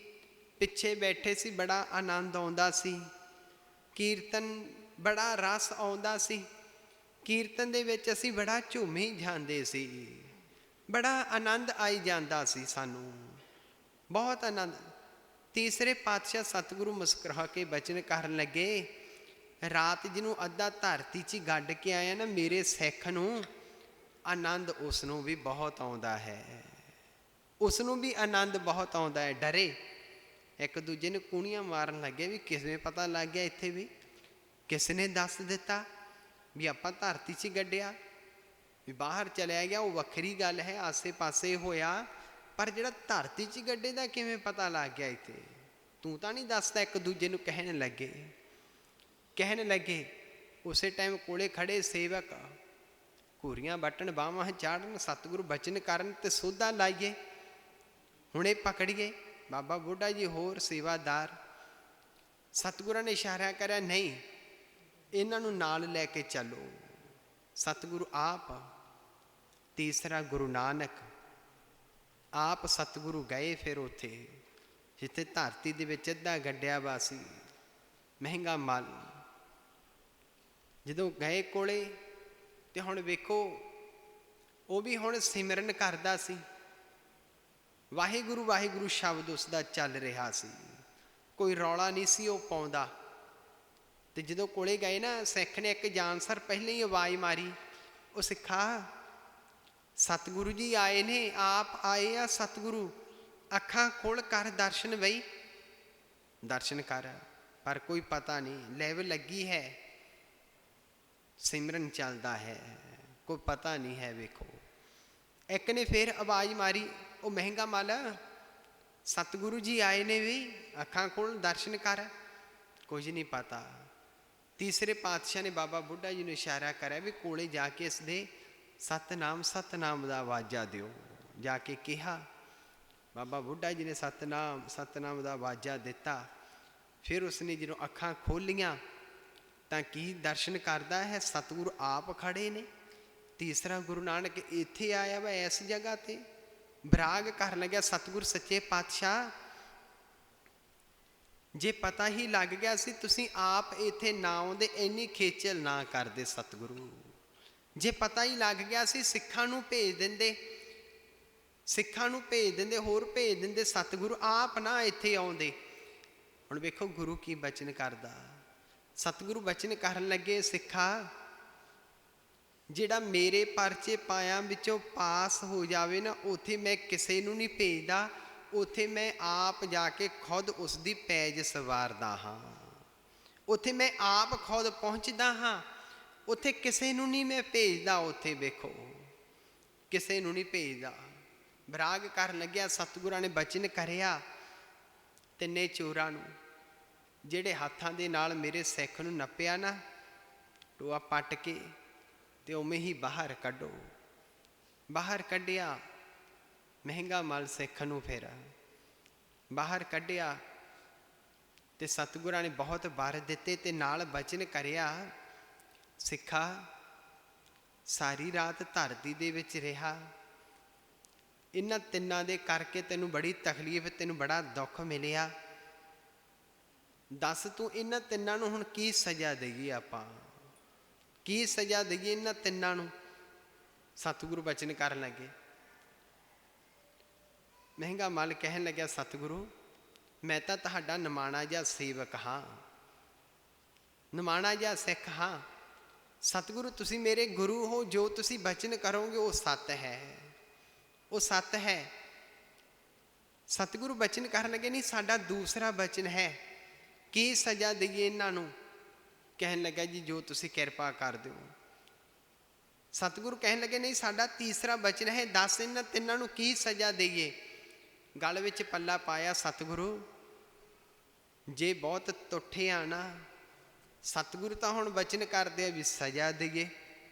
ਪਿੱਛੇ ਬੈਠੇ ਸੀ, ਬੜਾ ਆਨੰਦ ਆਉਂਦਾ ਸੀ, ਕੀਰਤਨ ਬੜਾ ਰਸ ਆਉਂਦਾ ਸੀ, ਕੀਰਤਨ ਦੇ ਵਿੱਚ ਅਸੀਂ ਬੜਾ ਝੂਮੀ ਜਾਂਦੇ ਸੀ, ਬੜਾ ਆਨੰਦ ਆਈ ਜਾਂਦਾ ਸੀ, ਸਾਨੂੰ ਬਹੁਤ ਆਨੰਦ। ਤੀਸਰੇ ਪਾਤਸ਼ਾਹ ਸਤਿਗੁਰੂ ਮੁਸਕਰਾ ਕੇ ਬਚਨ ਕਰਨ ਲੱਗੇ, ਰਾਤ ਜਿਹਨੂੰ ਅੱਧਾ ਧਰਤੀ 'ਚ ਗੱਡ ਕੇ ਆਇਆ ਨਾ, ਮੇਰੇ ਸਿੱਖ ਨੂੰ ਆਨੰਦ ਉਸ ਨੂੰ ਵੀ ਬਹੁਤ ਆਉਂਦਾ ਹੈ, ਉਸ ਨੂੰ ਵੀ ਆਨੰਦ ਬਹੁਤ ਆਉਂਦਾ ਹੈ। ਡਰੇ, ਇੱਕ ਦੂਜੇ ਨੂੰ ਕੂਣੀਆਂ ਮਾਰਨ ਲੱਗੇ ਵੀ ਕਿਵੇਂ ਪਤਾ ਲੱਗ ਗਿਆ, ਇੱਥੇ ਵੀ ਕਿਸ ਨੇ ਦੱਸ ਦਿੱਤਾ ਵੀ ਆਪਾਂ ਧਰਤੀ 'ਚ ਗੱਡਿਆ, ਵੀ ਬਾਹਰ ਚਲਿਆ ਗਿਆ ਉਹ ਵੱਖਰੀ ਗੱਲ ਹੈ, ਆਸੇ ਪਾਸੇ ਹੋਇਆ, ਪਰ ਜਿਹੜਾ ਧਰਤੀ 'ਚ ਗੱਡੇ ਦਾ ਕਿਵੇਂ ਪਤਾ ਲੱਗ ਗਿਆ ਇੱਥੇ, ਤੂੰ ਤਾਂ ਨਹੀਂ ਦੱਸਦਾ। ਇੱਕ ਦੂਜੇ ਨੂੰ ਕਹਿਣ ਲੱਗੇ। ਉਸੇ ਟਾਈਮ ਕੋਲੇ ਖੜੇ ਸੇਵਕ ਘੂਰੀਆਂ ਵੱਟਣ, ਬਾਹਾਂ ਚਾੜਨ, ਸਤਿਗੁਰੂ ਬਚਨ ਕਰਨ ਤੇ ਸੋਧਾ ਲਾਈਏ, ਹੁਣੇ ਪਕੜੀਏ। ਬਾਬਾ ਬੁੱਢਾ ਜੀ ਹੋਰ ਸੇਵਾਦਾਰ, ਸਤਿਗੁਰਾਂ ਨੇ ਇਸ਼ਾਰਾ ਕਰਿਆ, ਨਹੀਂ ਇਹਨਾਂ ਨੂੰ ਨਾਲ ਲੈ ਕੇ ਚੱਲੋ। ਸਤਿਗੁਰੂ ਆਪ, ਤੀਸਰਾ ਗੁਰੂ ਨਾਨਕ ਆਪ ਸਤਿਗੁਰੂ ਗਏ। ਫਿਰ ਉੱਥੇ ਜਿੱਥੇ ਧਰਤੀ ਦੇ ਵਿੱਚ ਅੱਧਾ ਗੱਡਿਆ ਵਾ ਸੀ ਮਹਿੰਗਾ ਮਲ, ਜਦੋਂ ਗਏ ਕੋਲੇ, ਤੇ ਹੁਣ ਵੇਖੋ ਉਹ ਵੀ ਹੁਣ ਸਿਮਰਨ ਕਰਦਾ ਸੀ, ਵਾਹਿਗੁਰੂ ਵਾਹਿਗੁਰੂ ਸ਼ਬਦ ਉਸ ਦਾ ਚੱਲ ਰਿਹਾ ਸੀ, ਕੋਈ ਰੌਲਾ ਨਹੀਂ ਸੀ ਉਹ ਪਾਉਂਦਾ। ਤੇ ਜਦੋਂ ਕੋਲੇ ਗਏ ਨਾ, ਸਿੱਖ ਨੇ ਇੱਕ ਜਾਨਸਰ ਪਹਿਲਾਂ ਹੀ ਆਵਾਜ਼ ਮਾਰੀ, ਉਹ ਸਿੱਖਾ ਸਤਿਗੁਰੂ ਜੀ ਆਏ ਨੇ, ਆਪ ਆਏ ਆ ਸਤਿਗੁਰੂ, ਅੱਖਾਂ ਖੋਲ੍ਹ ਕਰ ਦਰਸ਼ਨ ਬਈ, ਦਰਸ਼ਨ ਕਰ। ਪਰ ਕੋਈ ਪਤਾ ਨਹੀਂ, ਲੈਵ ਲੱਗੀ ਹੈ, ਸਿਮਰਨ ਚੱਲਦਾ ਹੈ, ਕੋਈ ਪਤਾ ਨਹੀਂ ਹੈ। ਵੇਖੋ ਇੱਕ ਨੇ ਫਿਰ ਆਵਾਜ਼ ਮਾਰੀ, ਉਹ ਮਹਿੰਗਾ ਮਲ ਸਤਿਗੁਰੂ ਜੀ ਆਏ ਨੇ ਵੀ, ਅੱਖਾਂ ਖੋਲ੍ਹ ਦਰਸ਼ਨ ਕਰ, ਕੁਝ ਨਹੀਂ ਪਤਾ। ਤੀਸਰੇ ਪਾਤਸ਼ਾਹ ਨੇ ਬਾਬਾ ਬੁੱਢਾ ਜੀ ਨੂੰ ਇਸ਼ਾਰਾ ਕਰਿਆ ਵੀ ਕੋਲੇ ਜਾ ਕੇ ਇਸ ਦੇ ਸਤਨਾਮ ਸਤਨਾਮ ਦਾ ਆਵਾਜ਼ਾ ਦਿਓ। ਜਾ ਕੇ ਕਿਹਾ, ਬਾਬਾ ਬੁੱਢਾ ਜੀ ਨੇ ਸਤਨਾਮ ਦਾ ਆਵਾਜ਼ਾ ਦਿੱਤਾ। ਫਿਰ ਉਸਨੇ ਜਦੋਂ ਅੱਖਾਂ ਖੋਲ੍ਹੀਆਂ ਤਾਂ ਕੀ ਦਰਸ਼ਨ ਕਰਦਾ ਹੈ, ਸਤਿਗੁਰੂ ਆਪ ਖੜੇ ਨੇ। ਤੀਸਰਾ ਗੁਰੂ ਨਾਨਕ ਇੱਥੇ ਆਇਆ ਵਾ, ਇਸ ਜਗ੍ਹਾ 'ਤੇ ਬਰਾਗ ਕਰਨ ਲੱਗਿਆ, ਸਤਿਗੁਰੂ ਸੱਚੇ ਪਾਤਸ਼ਾਹ ਜੇ ਪਤਾ ਹੀ ਲੱਗ ਗਿਆ ਸੀ ਤੁਸੀਂ ਆਪ ਇੱਥੇ ਨਾ ਆਉਂਦੇ, ਇੰਨੀ ਖੇਚਲ ਨਾ ਕਰਦੇ ਸਤਿਗੁਰੂ, ਜੇ ਪਤਾ ਹੀ ਲੱਗ ਗਿਆ ਸੀ ਸਿੱਖਾਂ ਨੂੰ ਭੇਜ ਦਿੰਦੇ, ਹੋਰ ਭੇਜ ਦਿੰਦੇ, ਸਤਿਗੁਰੂ ਆਪ ਨਾ ਇੱਥੇ ਆਉਂਦੇ। ਹੁਣ ਵੇਖੋ ਗੁਰੂ ਕੀ ਬਚਨ ਕਰਦਾ। ਸਤਿਗੁਰੂ ਬਚਨ ਕਰਨ ਲੱਗੇ, ਸਿੱਖਾ ਜਿਹੜਾ ਮੇਰੇ ਪਰਚੇ ਪਾਇਆ ਵਿੱਚੋਂ ਪਾਸ ਹੋ ਜਾਵੇ ਨਾ, ਉੱਥੇ ਮੈਂ ਕਿਸੇ ਨੂੰ ਨਹੀਂ ਭੇਜਦਾ, ਉੱਥੇ ਮੈਂ ਆਪ ਜਾ ਕੇ ਖੁਦ ਉਸ ਦੀ ਪੈਜ ਸਵਾਰਦਾ ਹਾਂ, ਉੱਥੇ ਮੈਂ ਆਪ ਖੁਦ ਪਹੁੰਚਦਾ ਹਾਂ, ਉੱਥੇ ਕਿਸੇ ਨੂੰ ਨਹੀਂ ਮੈਂ ਭੇਜਦਾ। ਉੱਥੇ ਵੇਖੋ ਕਿਸੇ ਨੂੰ ਨਹੀਂ ਭੇਜਦਾ। ਬਰਾਗ ਕਰਨ ਲੱਗਿਆ, ਸਤਿਗੁਰਾਂ ਨੇ ਬਚਨ ਕਰਿਆ, ਤਿੰਨੇ ਚੋਰਾਂ ਨੂੰ ਜਿਹੜੇ ਹੱਥਾਂ ਦੇ ਨਾਲ ਮੇਰੇ ਸਿੱਖ ਨੂੰ ਨੱਪਿਆ ਨਾ, ਟੋਆ ਪੱਟ ਕੇ ਤੇ ਉਵੇਂ ਹੀ ਬਾਹਰ ਕੱਢੋ। ਬਾਹਰ ਕੱਢਿਆ ਮਹਿੰਗਾ ਮਲ ਸਿੱਖ ਨੂੰ, ਫਿਰ ਬਾਹਰ ਕੱਢਿਆ ਤੇ ਸਤਿਗੁਰਾਂ ਨੇ ਬਹੁਤ ਵਰ ਦਿੱਤੇ ਤੇ ਨਾਲ ਬਚਨ ਕਰਿਆ, ਸਿੱਖਾ ਸਾਰੀ ਰਾਤ ਧਰਤੀ ਦੇ ਵਿੱਚ ਰਿਹਾ, ਇਹਨਾਂ ਤਿੰਨਾਂ ਦੇ ਕਰਕੇ ਤੈਨੂੰ ਬੜੀ ਤਕਲੀਫ, ਤੈਨੂੰ ਬੜਾ ਦੁੱਖ ਮਿਲਿਆ, ਦੱਸ ਤੂੰ ਇਹਨਾਂ ਤਿੰਨਾਂ ਨੂੰ ਹੁਣ ਕੀ ਸਜ਼ਾ ਦੇਈਏ, ਆਪਾਂ ਕੀ ਸਜ਼ਾ ਦੇਈਏ ਇਹਨਾਂ ਤਿੰਨਾਂ ਨੂੰ। ਸਤਿਗੁਰੂ ਬਚਨ ਕਰਨ ਲੱਗੇ। ਮਹਿੰਗਾ ਮਲ ਕਹਿਣ ਲੱਗਿਆ, ਸਤਿਗੁਰੂ ਮੈਂ ਤਾਂ ਤੁਹਾਡਾ ਨਿਮਾਣਾ ਜਿਹਾ ਸੇਵਕ ਹਾਂ, ਨਿਮਾਣਾ ਜਿਹਾ ਸਿੱਖ ਹਾਂ, ਸਤਿਗੁਰੂ ਤੁਸੀਂ ਮੇਰੇ ਗੁਰੂ ਹੋ, ਜੋ ਤੁਸੀਂ ਬਚਨ ਕਰੋਗੇ ਉਹ ਸੱਤ ਹੈ, ਉਹ ਸੱਤ ਹੈ। ਸਤਿਗੁਰੂ ਬਚਨ ਕਰਨ ਲੱਗੇ, ਨਹੀਂ ਸਾਡਾ ਦੂਸਰਾ ਬਚਨ ਹੈ, ਕੀ ਸਜ਼ਾ ਦੇਈਏ ਇਹਨਾਂ ਨੂੰ। ਕਹਿਣ ਲੱਗਾ, ਜੀ ਜੋ ਤੁਸੀਂ ਕਿਰਪਾ ਕਰ ਦਿਓ। ਸਤਿਗੁਰੂ ਕਹਿਣ ਲੱਗੇ ਨਹੀਂ, ਸਾਡਾ ਤੀਸਰਾ ਬਚਨ ਹੈ, ਦੱਸ ਇਹਨਾਂ ਤਿੰਨਾਂ ਨੂੰ ਕੀ ਸਜ਼ਾ ਦੇਈਏ। ਗਲ ਵਿੱਚ ਪੱਲਾ ਪਾਇਆ ਸਤਿਗੁਰੂ, ਜੇ ਬਹੁਤ ਤੁੱਠੇ ਆ ਨਾ, ਸਤਿਗੁਰੂ ਤਾਂ ਹੁਣ ਬਚਨ ਕਰਦੇ ਆ ਵੀ ਸਜ਼ਾ ਦੇਈਏ।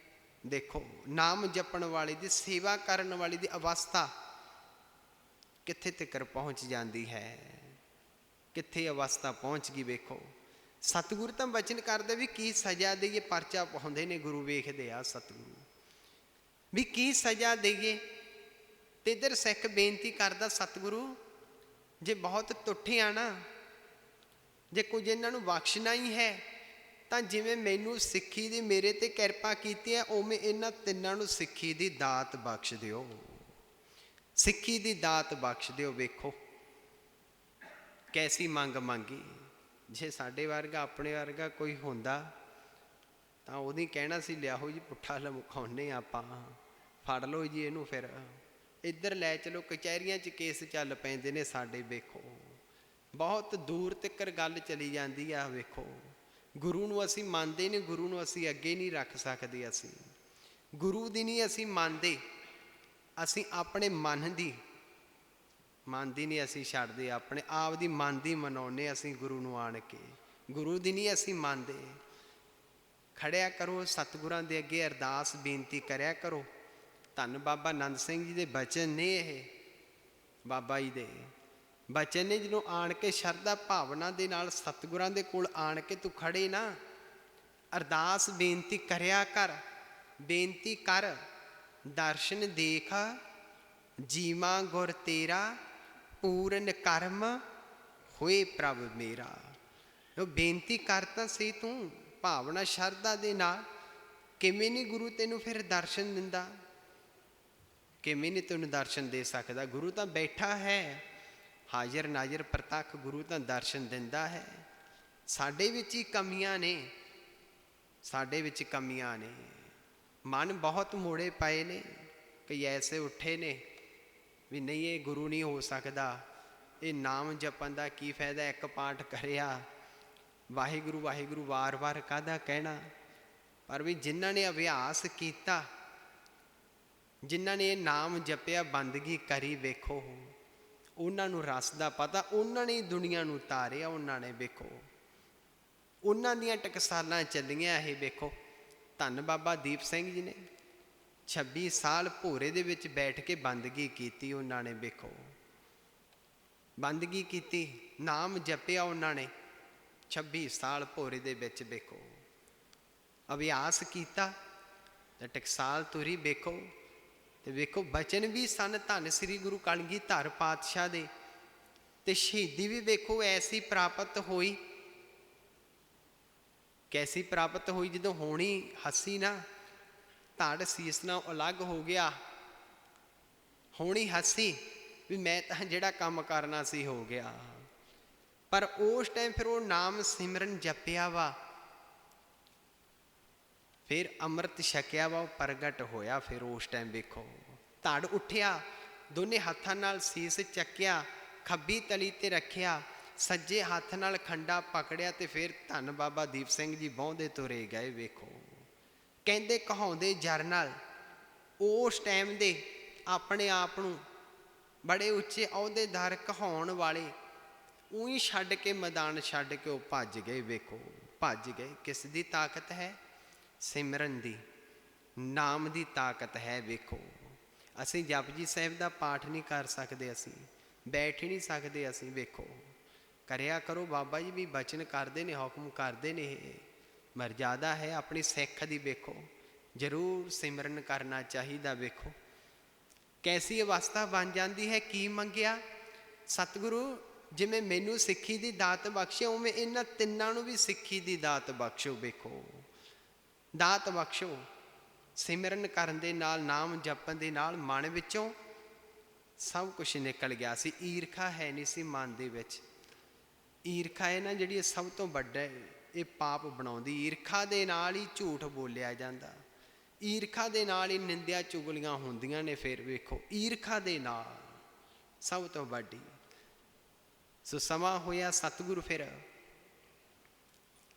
ਦੇਖੋ ਨਾਮ ਜਪਣ ਵਾਲੇ ਦੀ, ਸੇਵਾ ਕਰਨ ਵਾਲੇ ਦੀ ਅਵਸਥਾ ਕਿੱਥੇ ਤੱਕ ਪਹੁੰਚ ਜਾਂਦੀ ਹੈ, ਕਿੱਥੇ ਅਵਸਥਾ ਪਹੁੰਚ ਗਈ। ਵੇਖੋ ਸਤਿਗੁਰੂ ਤਾਂ ਬਚਨ ਕਰਦੇ ਵੀ ਕੀ ਸਜ਼ਾ ਦੇਈਏ, ਪਰਚਾ ਪਾਉਂਦੇ ਨੇ ਗੁਰੂ, ਵੇਖਦੇ ਆ ਸਤਿਗੁਰੂ ਵੀ ਕੀ ਸਜ਼ਾ ਦੇਈਏ। ਤੇ ਇੱਧਰ ਸਿੱਖ ਬੇਨਤੀ ਕਰਦਾ, ਸਤਿਗੁਰੂ ਜੇ ਬਹੁਤ ਤੁੱਠੇ ਆ ਨਾ, ਜੇ ਕੁਝ ਇਹਨਾਂ ਨੂੰ ਬਖਸ਼ਣਾ ਹੀ ਹੈ ਤਾਂ ਜਿਵੇਂ ਮੈਨੂੰ ਸਿੱਖੀ ਦੀ ਮੇਰੇ ਤੇ ਕਿਰਪਾ ਕੀਤੀ ਹੈ, ਉਵੇਂ ਇਹਨਾਂ ਤਿੰਨਾਂ ਨੂੰ ਸਿੱਖੀ ਦੀ ਦਾਤ ਬਖਸ਼ ਦਿਓ, ਸਿੱਖੀ ਦੀ ਦਾਤ ਬਖਸ਼ ਦਿਓ। ਵੇਖੋ ਕੈਸੀ ਮੰਗ ਮੰਗੀ। ਜੇ ਸਾਡੇ ਵਰਗਾ, ਆਪਣੇ ਵਰਗਾ ਕੋਈ ਹੁੰਦਾ ਤਾਂ ਉਹਦੀ ਕਹਿਣਾ ਸੀ, ਲਿਆਓ ਜੀ ਪੁੱਠਾ ਲਮਕਾਉਂਦੇ ਆਪਾਂ, ਫੜ ਲਓ ਜੀ ਇਹਨੂੰ, ਫਿਰ ਇੱਧਰ ਲੈ ਚਲੋ, ਕਚਹਿਰੀਆਂ 'ਚ ਕੇਸ ਚੱਲ ਪੈਂਦੇ ਨੇ ਸਾਡੇ। ਵੇਖੋ ਬਹੁਤ ਦੂਰ ਤੱਕ ਗੱਲ ਚਲੀ ਜਾਂਦੀ ਆ। ਵੇਖੋ ਗੁਰੂ ਨੂੰ ਅਸੀਂ ਮੰਨਦੇ ਨਹੀਂ, ਗੁਰੂ ਨੂੰ ਅਸੀਂ ਅੱਗੇ ਨਹੀਂ ਰੱਖ ਸਕਦੇ, ਅਸੀਂ ਗੁਰੂ ਦੀ ਨਹੀਂ ਅਸੀਂ ਮੰਨਦੇ, ਅਸੀਂ ਆਪਣੇ ਮਨ ਦੀ ਨਹੀਂ ਅਸੀਂ ਛੱਡਦੇ, ਆਪਣੇ ਆਪ ਦੀ ਮਨ ਦੀ ਮਨਾਉਂਦੇ ਅਸੀਂ ਗੁਰੂ ਨੂੰ ਆਣ ਕੇ, ਗੁਰੂ ਦੀ ਨਹੀਂ ਅਸੀਂ ਮੰਨਦੇ। ਖੜਿਆ ਕਰੋ ਸਤਿਗੁਰਾਂ ਦੇ ਅੱਗੇ, ਅਰਦਾਸ ਬੇਨਤੀ ਕਰਿਆ ਕਰੋ। ਧੰਨ ਬਾਬਾ ਨੰਦ ਸਿੰਘ ਜੀ ਦੇ ਬਚਨ ਨੇ, ਇਹ ਬਾਬਾ ਜੀ ਦੇ ਬਚਨ ਨੇ। ਜਦੋਂ ਆਣ ਕੇ ਸ਼ਰਧਾ ਭਾਵਨਾ ਦੇ ਨਾਲ ਸਤਿਗੁਰਾਂ ਦੇ ਕੋਲ ਆਣ ਕੇ ਤੂੰ ਖੜੇ ਨਾ, ਅਰਦਾਸ ਬੇਨਤੀ ਕਰਿਆ ਕਰ, ਬੇਨਤੀ ਕਰ, ਦਰਸ਼ਨ ਦੇਖ ਜੀਵਾਂ ਗੁਰ ਤੇਰਾ, ਪੂਰਨ ਕਰਮ ਹੋਏ ਪ੍ਰਭ ਮੇਰਾ। ਉਹ ਬੇਨਤੀ ਕਰ ਤਾਂ ਸਹੀ ਤੂੰ ਭਾਵਨਾ ਸ਼ਰਧਾ ਦੇ ਨਾਲ। ਕਿਵੇਂ ਨਹੀਂ ਗੁਰੂ ਤੈਨੂੰ ਫਿਰ ਦਰਸ਼ਨ ਦਿੰਦਾ, ਕਿਵੇਂ ਨਹੀਂ ਤੈਨੂੰ ਦਰਸ਼ਨ ਦੇ ਸਕਦਾ। ਗੁਰੂ ਤਾਂ ਬੈਠਾ ਹੈ, ਹਾਜ਼ਰ ਨਾਜ਼ਰ ਪ੍ਰਤੱਖ ਗੁਰੂ ਤਾਂ ਦਰਸ਼ਨ ਦਿੰਦਾ ਹੈ। ਸਾਡੇ ਵਿੱਚ ਹੀ ਕਮੀਆਂ ਨੇ, ਸਾਡੇ ਵਿੱਚ ਕਮੀਆਂ ਨੇ। ਮਨ ਬਹੁਤ ਮੋੜੇ ਪਏ ਨੇ, ਕਈ ਐਸੇ ਉੱਠੇ ਨੇ ਵੀ ਨਹੀਂ ਇਹ ਗੁਰੂ ਨਹੀਂ ਹੋ ਸਕਦਾ, ਇਹ ਨਾਮ ਜਪਣ ਦਾ ਕੀ ਫਾਇਦਾ, ਇੱਕ ਪਾਠ ਕਰਿਆ ਵਾਹਿਗੁਰੂ ਵਾਹਿਗੁਰੂ ਵਾਰ-ਵਾਰ ਕਾਹਦਾ ਕਹਿਣਾ। ਪਰ ਵੀ ਜਿਨ੍ਹਾਂ ਨੇ ਅਭਿਆਸ ਕੀਤਾ, ਜਿਨ੍ਹਾਂ ਨੇ ਇਹ ਨਾਮ ਜਪਿਆ, ਬੰਦਗੀ ਕਰੀ, ਵੇਖੋ ਉਹਨਾਂ ਨੂੰ ਰਸ ਦਾ ਪਤਾ, ਉਹਨਾਂ ਨੇ ਦੁਨੀਆ ਨੂੰ ਤਾਰਿਆ, ਉਹਨਾਂ ਨੇ ਵੇਖੋ ਉਹਨਾਂ ਦੀਆਂ ਟਕਸਾਲਾਂ ਚੱਲੀਆਂ। ਇਹ ਵੇਖੋ ਧੰਨ ਬਾਬਾ ਦੀਪ ਸਿੰਘ ਜੀ ਨੇ 26 ਸਾਲ ਭੋਰੇ ਦੇ ਵਿੱਚ ਬੈਠ ਕੇ ਬੰਦਗੀ ਕੀਤੀ ਉਹਨਾਂ ਨੇ। ਵੇਖੋ ਬੰਦਗੀ ਕੀਤੀ, ਨਾਮ ਜਪਿਆ ਉਹਨਾਂ ਨੇ 26 ਸਾਲ ਭੋਰੇ ਦੇ ਵਿੱਚ। ਵੇਖੋ ਅਭਿਆਸ ਕੀਤਾ ਤੇ ਟਕਸਾਲ ਤੁਰੀ। ਵੇਖੋ ਤੇ ਵੇਖੋ ਬਚਨ ਵੀ ਸਨ ਧੰਨ ਸ੍ਰੀ ਗੁਰੂ ਕਲਗੀਧਰ ਪਾਤਸ਼ਾਹ ਦੇ, ਤੇ ਸ਼ਹੀਦੀ ਵੀ ਵੇਖੋ ਐਸੀ ਪ੍ਰਾਪਤ ਹੋਈ। ਕੈਸੀ ਪ੍ਰਾਪਤ ਹੋਈ, ਜਦੋਂ ਹੋਣੀ ਹੱਸੀ ਨਾ, ਧੜ ਸੀਸ ਨਾਲ ਅਲੱਗ ਹੋ ਗਿਆ। ਹੋਣੀ ਹੱਸੀ ਵੀ ਮੈਂ ਤਾਂ ਜਿਹੜਾ ਕੰਮ ਕਰਨਾ ਸੀ ਹੋ ਗਿਆ, ਪਰ ਉਸ ਟਾਈਮ ਫਿਰ ਉਹ ਨਾਮ ਸਿਮਰਨ ਜਪਿਆ ਵਾ, ਫਿਰ ਅੰਮ੍ਰਿਤ ਛਕਿਆ ਵਾ, ਉਹ ਪ੍ਰਗਟ ਹੋਇਆ। ਫਿਰ ਉਸ ਟਾਈਮ ਵੇਖੋ ਧੜ ਉੱਠਿਆ, ਦੋਨੇ ਹੱਥਾਂ ਨਾਲ ਸੀਸ ਚੱਕਿਆ, ਖੱਬੀ ਤਲੀ ਤੇ ਰੱਖਿਆ, ਸੱਜੇ ਹੱਥ ਨਾਲ ਖੰਡਾ ਪਕੜਿਆ, ਤੇ ਫਿਰ ਧੰਨ ਬਾਬਾ ਦੀਪ ਸਿੰਘ ਜੀ ਬਹੁੰਦੇ ਤੁਰੇ ਗਏ। ਵੇਖੋ ਕਹਿੰਦੇ ਕਹਾਉਂਦੇ ਜਰਨਲ ਉਸ ਟਾਈਮ ਦੇ ਆਪਣੇ ਆਪ ਨੂੰ ਬੜੇ ਉੱਚੇ ਅਹੁਦੇਦਾਰ ਕਹਾਉਣ ਵਾਲੇ, ਉਹੀ ਛੱਡ ਕੇ ਮੈਦਾਨ ਛੱਡ ਕੇ ਉਹ ਭੱਜ ਗਏ। ਵੇਖੋ ਭੱਜ ਗਏ। ਕਿਸ ਦੀ ਤਾਕਤ ਹੈ? ਸਿਮਰਨ ਦੀ, ਨਾਮ ਦੀ ਤਾਕਤ ਹੈ। ਵੇਖੋ ਅਸੀਂ ਜਪਜੀ ਸਾਹਿਬ ਦਾ ਪਾਠ ਨਹੀਂ ਕਰ ਸਕਦੇ, ਅਸੀਂ ਬੈਠ ਹੀ ਨਹੀਂ ਸਕਦੇ ਅਸੀਂ। ਵੇਖੋ ਕਰਿਆ ਕਰੋ, ਬਾਬਾ ਜੀ ਵੀ ਬਚਨ ਕਰਦੇ ਨੇ, ਹੁਕਮ ਕਰਦੇ ਨੇ, ਇਹ ਮਰਜ਼ਾਦਾ ਹੈ ਆਪਣੀ ਸਿੱਖ ਦੀ। ਵੇਖੋ ਜ਼ਰੂਰ ਸਿਮਰਨ ਕਰਨਾ ਚਾਹੀਦਾ। ਵੇਖੋ ਕੈਸੀ ਅਵਸਥਾ ਬਣ ਜਾਂਦੀ ਹੈ। ਕੀ ਮੰਗਿਆ ਸਤਿਗੁਰੂ? ਜਿਵੇਂ ਮੈਨੂੰ ਸਿੱਖੀ ਦੀ ਦਾਤ ਬਖਸ਼ੇ, ਉਵੇਂ ਇਹਨਾਂ ਤਿੰਨਾਂ ਨੂੰ ਵੀ ਸਿੱਖੀ ਦੀ ਦਾਤ ਬਖਸ਼ੋ। ਵੇਖੋ ਦਾਤ ਬਖਸ਼ੋ। ਸਿਮਰਨ ਕਰਨ ਦੇ ਨਾਲ, ਨਾਮ ਜਪਣ ਦੇ ਨਾਲ ਮਨ ਵਿੱਚੋਂ ਸਭ ਕੁਛ ਨਿਕਲ ਗਿਆ ਸੀ। ਈਰਖਾ ਹੈ ਨਹੀਂ ਸੀ ਮਨ ਦੇ ਵਿੱਚ। ਈਰਖਾ ਹੈ ਨਾ ਜਿਹੜੀ, ਸਭ ਤੋਂ ਵੱਡਾ ਇਹ ਪਾਪ ਬਣਾਉਂਦੀ। ਈਰਖਾ ਦੇ ਨਾਲ ਹੀ ਝੂਠ ਬੋਲਿਆ ਜਾਂਦਾ, ਈਰਖਾ ਦੇ ਨਾਲ ਹੀ ਨਿੰਦਿਆ ਚੁਗਲੀਆਂ ਹੁੰਦੀਆਂ ਨੇ। ਫਿਰ ਵੇਖੋ ਈਰਖਾ ਦੇ ਨਾਲ ਸਭ ਤੋਂ ਵੱਡੀ। ਸੋ ਸਮਾਂ ਹੋਇਆ ਸਤਿਗੁਰੂ ਫਿਰ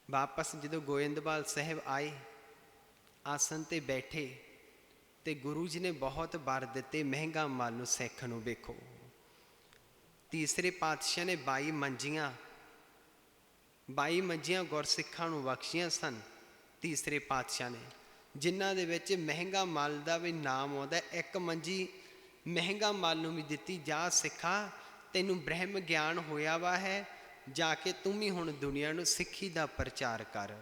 ਵਾਪਸ ਜਦੋਂ ਗੋਇੰਦਵਾਲ ਸਾਹਿਬ ਆਏ, ਆਸਨ ਤੇ ਬੈਠੇ, ਤੇ ਗੁਰੂ ਜੀ ਨੇ ਬਹੁਤ ਵਰ ਦਿੱਤੇ ਮਹਿੰਗਾ ਮਲ ਨੂੰ ਸਿੱਖ ਨੂੰ। ਵੇਖੋ ਤੀਸਰੇ ਪਾਤਸ਼ਾਹ ਨੇ 22 ਮੰਜੀਆਂ ਗੁਰਸਿੱਖਾਂ ਨੂੰ ਬਖਸ਼ੀਆਂ ਸਨ ਤੀਸਰੇ ਪਾਤਸ਼ਾਹ ਨੇ, ਜਿਨ੍ਹਾਂ ਦੇ ਵਿੱਚ ਮਹਿੰਗਾ ਮਲ ਦਾ ਵੀ ਨਾਮ ਆਉਂਦਾ। ਇੱਕ ਮੰਜੀ ਮਹਿੰਗਾ ਮਲ ਨੂੰ ਵੀ ਦਿੱਤੀ, ਜਾ ਸਿੱਖਾ ਤੈਨੂੰ ਬ੍ਰਹਮ ਗਿਆਨ ਹੋਇਆ ਵਾ ਹੈ, ਜਾ ਕੇ ਤੂੰ ਵੀ ਹੁਣ ਦੁਨੀਆ ਨੂੰ ਸਿੱਖੀ ਦਾ ਪ੍ਰਚਾਰ ਕਰ।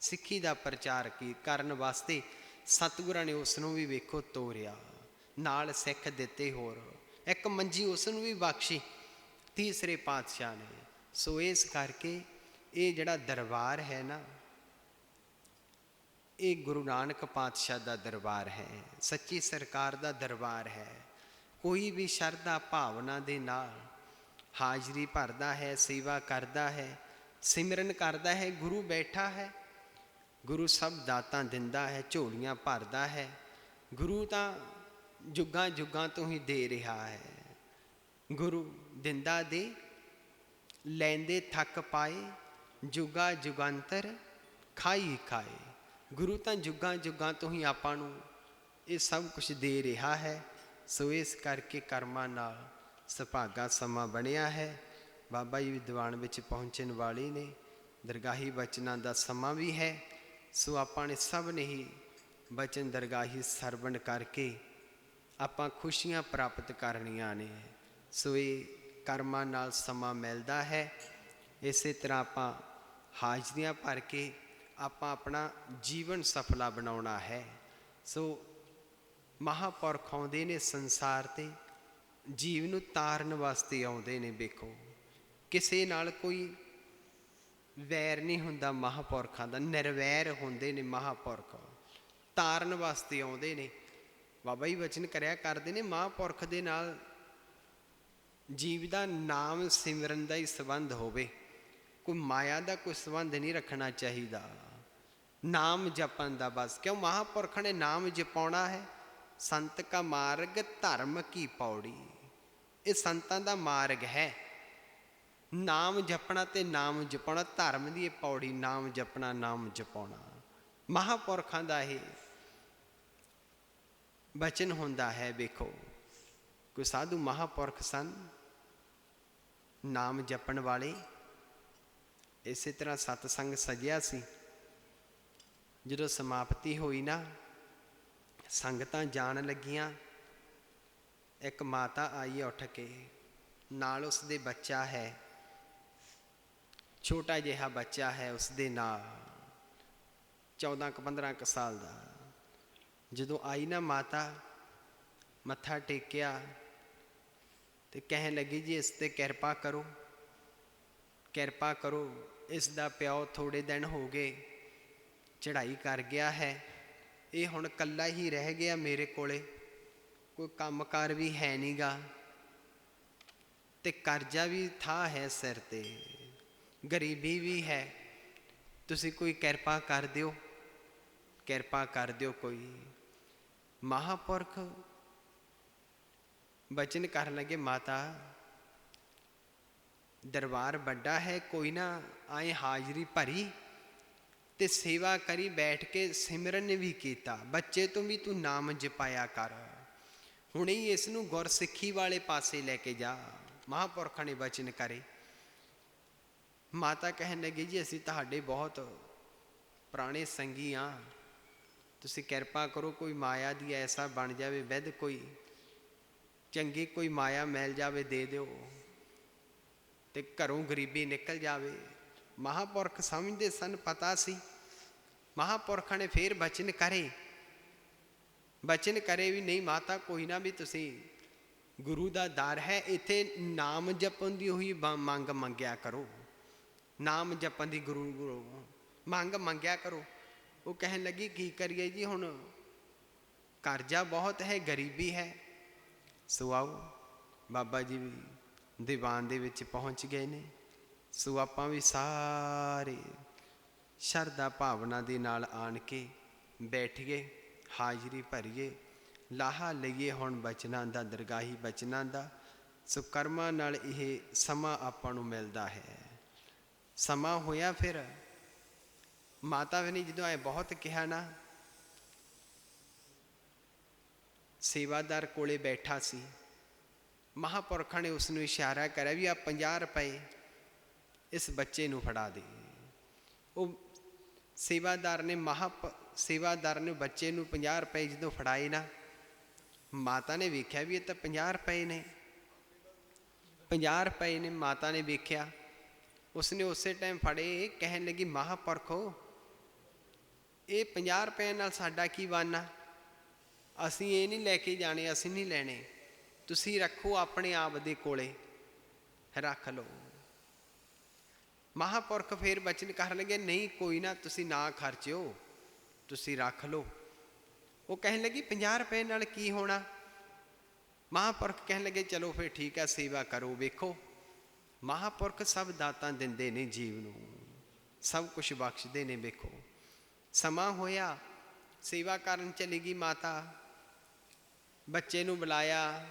ਸਿੱਖੀ ਦਾ ਪ੍ਰਚਾਰ ਕਰਨ ਵਾਸਤੇ ਸਤਿਗੁਰਾਂ ਨੇ ਉਸ ਨੂੰ ਵੀ ਵੇਖੋ ਤੋਰਿਆ, ਨਾਲ ਸਿੱਖ ਦਿੱਤੇ ਹੋਰ। ਇੱਕ ਮੰਜੀ ਉਸ ਨੂੰ ਵੀ ਬਖਸ਼ੀ ਤੀਸਰੇ ਪਾਤਸ਼ਾਹ ਨੇ। ਸੋ ਇਸ ਕਰਕੇ ਇਹ ਜਿਹੜਾ ਦਰਬਾਰ ਹੈ ਨਾ, ਇਹ ਗੁਰੂ ਨਾਨਕ ਪਾਤਸ਼ਾਹ ਦਾ ਦਰਬਾਰ ਹੈ, ਸੱਚੀ ਸਰਕਾਰ ਦਾ ਦਰਬਾਰ ਹੈ। ਕੋਈ ਵੀ ਸ਼ਰਧਾ ਭਾਵਨਾ ਦੇ ਨਾਲ ਹਾਜ਼ਰੀ ਭਰਦਾ ਹੈ, ਸੇਵਾ ਕਰਦਾ ਹੈ, ਸਿਮਰਨ ਕਰਦਾ ਹੈ, ਗੁਰੂ ਬੈਠਾ ਹੈ। ਗੁਰੂ ਸਭ ਦਾਤਾਂ ਦਿੰਦਾ ਹੈ, ਝੋਲੀਆਂ ਭਰਦਾ ਹੈ। ਗੁਰੂ ਤਾਂ ਜੁਗਾਂ ਜੁਗਾਂ ਤੋਂ ਹੀ ਦੇ ਰਿਹਾ ਹੈ। ਗੁਰੂ ਦਿੰਦਾ ਦੇ ਲੈਂਦੇ ਥੱਕ ਪਾਏ, ਜੁਗਾ ਜੁਗਾਂਤਰ ਖਾਈ ਖਾਏ। ਗੁਰੂ ਤਾਂ ਜੁਗਾਂ ਜੁਗਾਂ ਤੋਂ ਹੀ ਆਪਾਂ ਨੂੰ ਇਹ ਸਭ ਕੁਝ ਦੇ ਰਿਹਾ ਹੈ। ਸੋ ਇਸ ਕਰਕੇ ਕਰਮਾਂ ਨਾਲ ਸੁਭਾਗਾ ਸਮਾਂ ਬਣਿਆ ਹੈ। ਬਾਬਾ ਜੀ ਦੀਵਾਨ ਵਿੱਚ ਪਹੁੰਚਣ ਵਾਲੇ ਨੇ, ਦਰਗਾਹੀ ਬਚਨਾਂ ਦਾ ਸਮਾਂ ਵੀ ਹੈ। ਸੋ ਆਪਾਂ ਨੇ ਸਭ ਨੇ ਹੀ ਬਚਨ ਦਰਗਾਹੀ ਸਰਵਣ ਕਰਕੇ ਆਪਾਂ ਖੁਸ਼ੀਆਂ ਪ੍ਰਾਪਤ ਕਰਨੀਆਂ ਨੇ। ਸੋ ਇਹ ਕਰਮਾਂ ਨਾਲ ਸਮਾਂ ਮਿਲਦਾ ਹੈ। ਇਸੇ ਤਰ੍ਹਾਂ ਆਪਾਂ ਹਾਜ਼ਰੀਆਂ ਭਰ ਕੇ ਆਪਾਂ ਆਪਣਾ ਜੀਵਨ ਸਫਲਾ ਬਣਾਉਣਾ ਹੈ। ਸੋ ਮਹਾਂਪੁਰਖ ਆਉਂਦੇ ਨੇ ਸੰਸਾਰ 'ਤੇ, ਜੀਵ ਨੂੰ ਤਾਰਨ ਵਾਸਤੇ ਆਉਂਦੇ ਨੇ। ਵੇਖੋ ਕਿਸੇ ਨਾਲ ਕੋਈ ਵੈਰ ਨਹੀਂ ਹੁੰਦਾ ਮਹਾਂਪੁਰਖਾਂ ਦਾ, ਨਿਰਵੈਰ ਹੁੰਦੇ ਨੇ ਮਹਾਂਪੁਰਖ, ਤਾਰਨ ਵਾਸਤੇ ਆਉਂਦੇ ਨੇ। ਬਾਬਾ ਜੀ ਵਚਨ ਕਰਿਆ ਕਰਦੇ ਨੇ, ਮਹਾਂਪੁਰਖ ਦੇ ਨਾਲ ਜੀਵ ਦਾ ਨਾਮ ਸਿਮਰਨ ਦਾ ਹੀ ਸੰਬੰਧ ਹੋਵੇ, ਕੋਈ ਮਾਇਆ ਦਾ ਕੋਈ ਸੰਬੰਧ ਨਹੀਂ ਰੱਖਣਾ ਚਾਹੀਦਾ, ਨਾਮ ਜਪਣ ਦਾ ਬਸ। ਕਿਉਂ ਮਹਾਂਪੁਰਖਾਂ ਨੇ ਨਾਮ ਜਪਾਉਣਾ ਹੈ। ਸੰਤ ਕਾ ਮਾਰਗ ਧਰਮ ਕੀ ਪੌੜੀ, ਇਹ ਸੰਤਾਂ ਦਾ ਮਾਰਗ ਹੈ। ਨਾਮ ਜਪਣਾ ਤੇ ਨਾਮ ਜਪਾਉਣਾ, ਧਰਮ ਦੀ ਇਹ ਪੌੜੀ, ਨਾਮ ਜਪਣਾ ਨਾਮ ਜਪਾਉਣਾ। ਮਹਾਂਪੁਰਖਾਂ ਦਾ ਇਹ ਬਚਨ ਹੁੰਦਾ ਹੈ। ਵੇਖੋ ਕੋਈ ਸਾਧੂ ਮਹਾਂਪੁਰਖ ਸਨ, ਨਾਮ ਜਪਣ ਵਾਲੇ। ਇਸੇ ਤਰ੍ਹਾਂ ਸਤਸੰਗ ਸਜਿਆ ਸੀ। ਜਦੋਂ ਸਮਾਪਤੀ ਹੋਈ ਨਾ, ਸੰਗਤਾਂ ਜਾਣ ਲੱਗੀਆਂ, ਇੱਕ ਮਾਤਾ ਆਈ ਉੱਠ ਕੇ, ਨਾਲ ਉਸਦੇ ਬੱਚਾ ਹੈ, ਛੋਟਾ ਜਿਹਾ ਬੱਚਾ ਹੈ ਉਸਦੇ ਨਾਲ, 14-15 ਸਾਲ ਦਾ। ਜਦੋਂ ਆਈ ਨਾ ਮਾਤਾ, ਮੱਥਾ ਟੇਕਿਆ ਤੇ ਕਹਿਣ ਲੱਗੀ, ਜੀ ਇਸ 'ਤੇ ਕਿਰਪਾ ਕਰੋ, ਕਿਰਪਾ ਕਰੋ। ਇਸ ਦਾ ਪਿਓ ਥੋੜ੍ਹੇ ਦਿਨ ਹੋ ਗਏ ਚੜ੍ਹਾਈ ਕਰ ਗਿਆ ਹੈ, ਇਹ ਹੁਣ ਇਕੱਲਾ ਹੀ ਰਹਿ ਗਿਆ ਮੇਰੇ ਕੋਲੇ, ਕੋਈ ਕੰਮਕਾਰ ਵੀ ਹੈ ਨਹੀਂ ਗਾ, ਤੇ ਕਰਜ਼ਾ ਵੀ ਥਾ ਹੈ ਸਿਰ 'ਤੇ, ਗਰੀਬੀ ਵੀ ਹੈ। ਤੁਸੀਂ ਕੋਈ ਕਿਰਪਾ ਕਰ ਦਿਓ, ਕਿਰਪਾ ਕਰ ਦਿਓ ਕੋਈ। ਮਹਾਂਪੁਰਖ ਬਚਨ ਕਰਨ ਲੱਗੇ, ਮਾਤਾ ਦਰਬਾਰ ਵੱਡਾ ਹੈ, ਕੋਈ ਨਾ ਆਏ ਹਾਜ਼ਰੀ ਭਰੀ ਤੇ ਸੇਵਾ ਕਰੀ, ਬੈਠ ਕੇ ਸਿਮਰਨ ਵੀ ਕੀਤਾ, ਬੱਚੇ ਤੋਂ ਵੀ ਤੂੰ ਨਾਮ ਜਪਾਇਆ ਕਰ, ਹੁਣੇ ਹੀ ਇਸ ਨੂੰ ਗੁਰਸਿੱਖੀ ਵਾਲੇ ਪਾਸੇ ਲੈ ਕੇ ਜਾ। ਮਹਾਂਪੁਰਖਾਂ ਨੇ ਬਚਨ ਕਰੇ। ਮਾਤਾ ਕਹਿਣ ਲੱਗੀ, ਜੀ ਅਸੀਂ ਤੁਹਾਡੇ ਬਹੁਤ ਪੁਰਾਣੇ ਸੰਗੀ ਹਾਂ, ਤੁਸੀਂ ਕਿਰਪਾ ਕਰੋ, ਕੋਈ ਮਾਇਆ ਦੀ ਐਸਾ ਬਣ ਜਾਵੇ ਵਿਧ, ਕੋਈ ਚੰਗੀ ਕੋਈ ਮਾਇਆ ਮਿਲ ਜਾਵੇ, ਦੇ ਦਿਓ, ਤੇ ਘਰੋਂ ਗਰੀਬੀ ਨਿਕਲ ਜਾਵੇ। ਮਹਾਂਪੁਰਖ ਸਮਝਦੇ ਸਨ, ਪਤਾ ਸੀ। ਮਹਾਂਪੁਰਖਾਂ ਨੇ ਫੇਰ ਬਚਨ ਕਰੇ, ਬਚਨ ਕਰੇ ਵੀ ਨਹੀਂ ਮਾਤਾ, ਕੋਈ ਨਾ, ਵੀ ਤੁਸੀਂ ਗੁਰੂ ਦਾ ਦਰ ਹੈ, ਇੱਥੇ ਨਾਮ ਜਪਣ ਦੀ ਉਹੀ ਮੰਗ ਮੰਗਿਆ ਕਰੋ, ਨਾਮ ਜਪਣ ਦੀ ਗੁਰੂ ਮੰਗ ਮੰਗਿਆ ਕਰੋ। ਉਹ ਕਹਿਣ ਲੱਗੀ, ਕੀ ਕਰੀਏ ਜੀ, ਹੁਣ ਕਰਜ਼ਾ ਬਹੁਤ ਹੈ, ਗਰੀਬੀ ਹੈ। ਸੋ ਆਓ, ਬਾਬਾ ਜੀ ਵੀ ਦੀਵਾਨ ਦੇ ਵਿੱਚ ਪਹੁੰਚ ਗਏ ਨੇ। ਸੋ ਆਪਾਂ ਵੀ ਸਾਰੇ ਸ਼ਰਧਾ ਭਾਵਨਾ ਦੇ ਨਾਲ ਆਣ ਕੇ ਬੈਠੀਏ, ਹਾਜ਼ਰੀ ਭਰੀਏ, ਲਾਹਾ ਲਈਏ ਹੁਣ ਬਚਨਾਂ ਦਾ, ਦਰਗਾਹੀ ਬਚਨਾਂ ਦਾ। ਸੋ ਕਰਮਾਂ ਨਾਲ ਇਹ ਸਮਾਂ ਆਪਾਂ ਨੂੰ ਮਿਲਦਾ ਹੈ। ਸਮਾਂ ਹੋਇਆ, ਫਿਰ ਮਾਤਾ ਵੀ ਨਹੀਂ, ਜਦੋਂ ਐ ਬਹੁਤ ਕਿਹਾ ਨਾ, ਸੇਵਾਦਾਰ ਕੋਲੇ ਬੈਠਾ ਸੀ। ਮਹਾਂਪੁਰਖਾਂ ਨੇ ਉਸ ਨੂੰ ਇਸ਼ਾਰਾ ਕਰਿਆ ਵੀ ਆ 50 ਰੁਪਏ ਇਸ ਬੱਚੇ ਨੂੰ ਫੜਾ ਦੇ। ਉਹ ਸੇਵਾਦਾਰ ਨੇ ਬੱਚੇ ਨੂੰ 50 ਰੁਪਏ ਜਦੋਂ ਫੜਾਏ ਨਾ, ਮਾਤਾ ਨੇ ਵੇਖਿਆ ਵੀ ਇਹ ਤਾਂ 50 ਰੁਪਏ ਨੇ, 50 ਰੁਪਏ ਨੇ। ਮਾਤਾ ਨੇ ਵੇਖਿਆ, ਉਸਨੇ ਉਸੇ ਟਾਈਮ ਫੜੇ, ਕਹਿਣ ਲੱਗੀ ਮਹਾਂਪੁਰਖੋ ਇਹ 50 ਰੁਪਏ ਨਾਲ ਸਾਡਾ ਕੀ ਬਣਨਾ, ਅਸੀਂ ਇਹ ਨਹੀਂ ਲੈ ਕੇ ਜਾਣੇ, ਅਸੀਂ ਨਹੀਂ ਲੈਣੇ, ਤੁਸੀਂ ਰੱਖੋ ਆਪਣੇ ਆਪ ਦੇ ਕੋਲੇ ਰੱਖ ਲਓ। ਮਹਾਂਪੁਰਖ ਫਿਰ ਬਚਨ ਕਰਨ ਲੱਗੇ, ਨਹੀਂ ਕੋਈ ਨਾ, ਤੁਸੀਂ ਨਾ ਖਰਚਿਓ, ਤੁਸੀਂ ਰੱਖ ਲਓ। ਉਹ ਕਹਿਣ ਲੱਗੀ 50 ਰੁਪਏ ਨਾਲ ਕੀ ਹੋਣਾ। ਮਹਾਂਪੁਰਖ ਕਹਿਣ ਲੱਗੇ ਚਲੋ ਫਿਰ ਠੀਕ ਹੈ, ਸੇਵਾ ਕਰੋ। ਵੇਖੋ ਮਹਾਂਪੁਰਖ ਸਭ ਦਾਤਾਂ ਦਿੰਦੇ ਨੇ, ਜੀਵ ਨੂੰ ਸਭ ਕੁਛ ਬਖਸ਼ਦੇ ਨੇ। ਵੇਖੋ ਸਮਾਂ ਹੋਇਆ, ਸੇਵਾ ਕਰਨ ਚਲੀ ਗਈ ਮਾਤਾ, ਬੱਚੇ ਨੂੰ ਬੁਲਾਇਆ।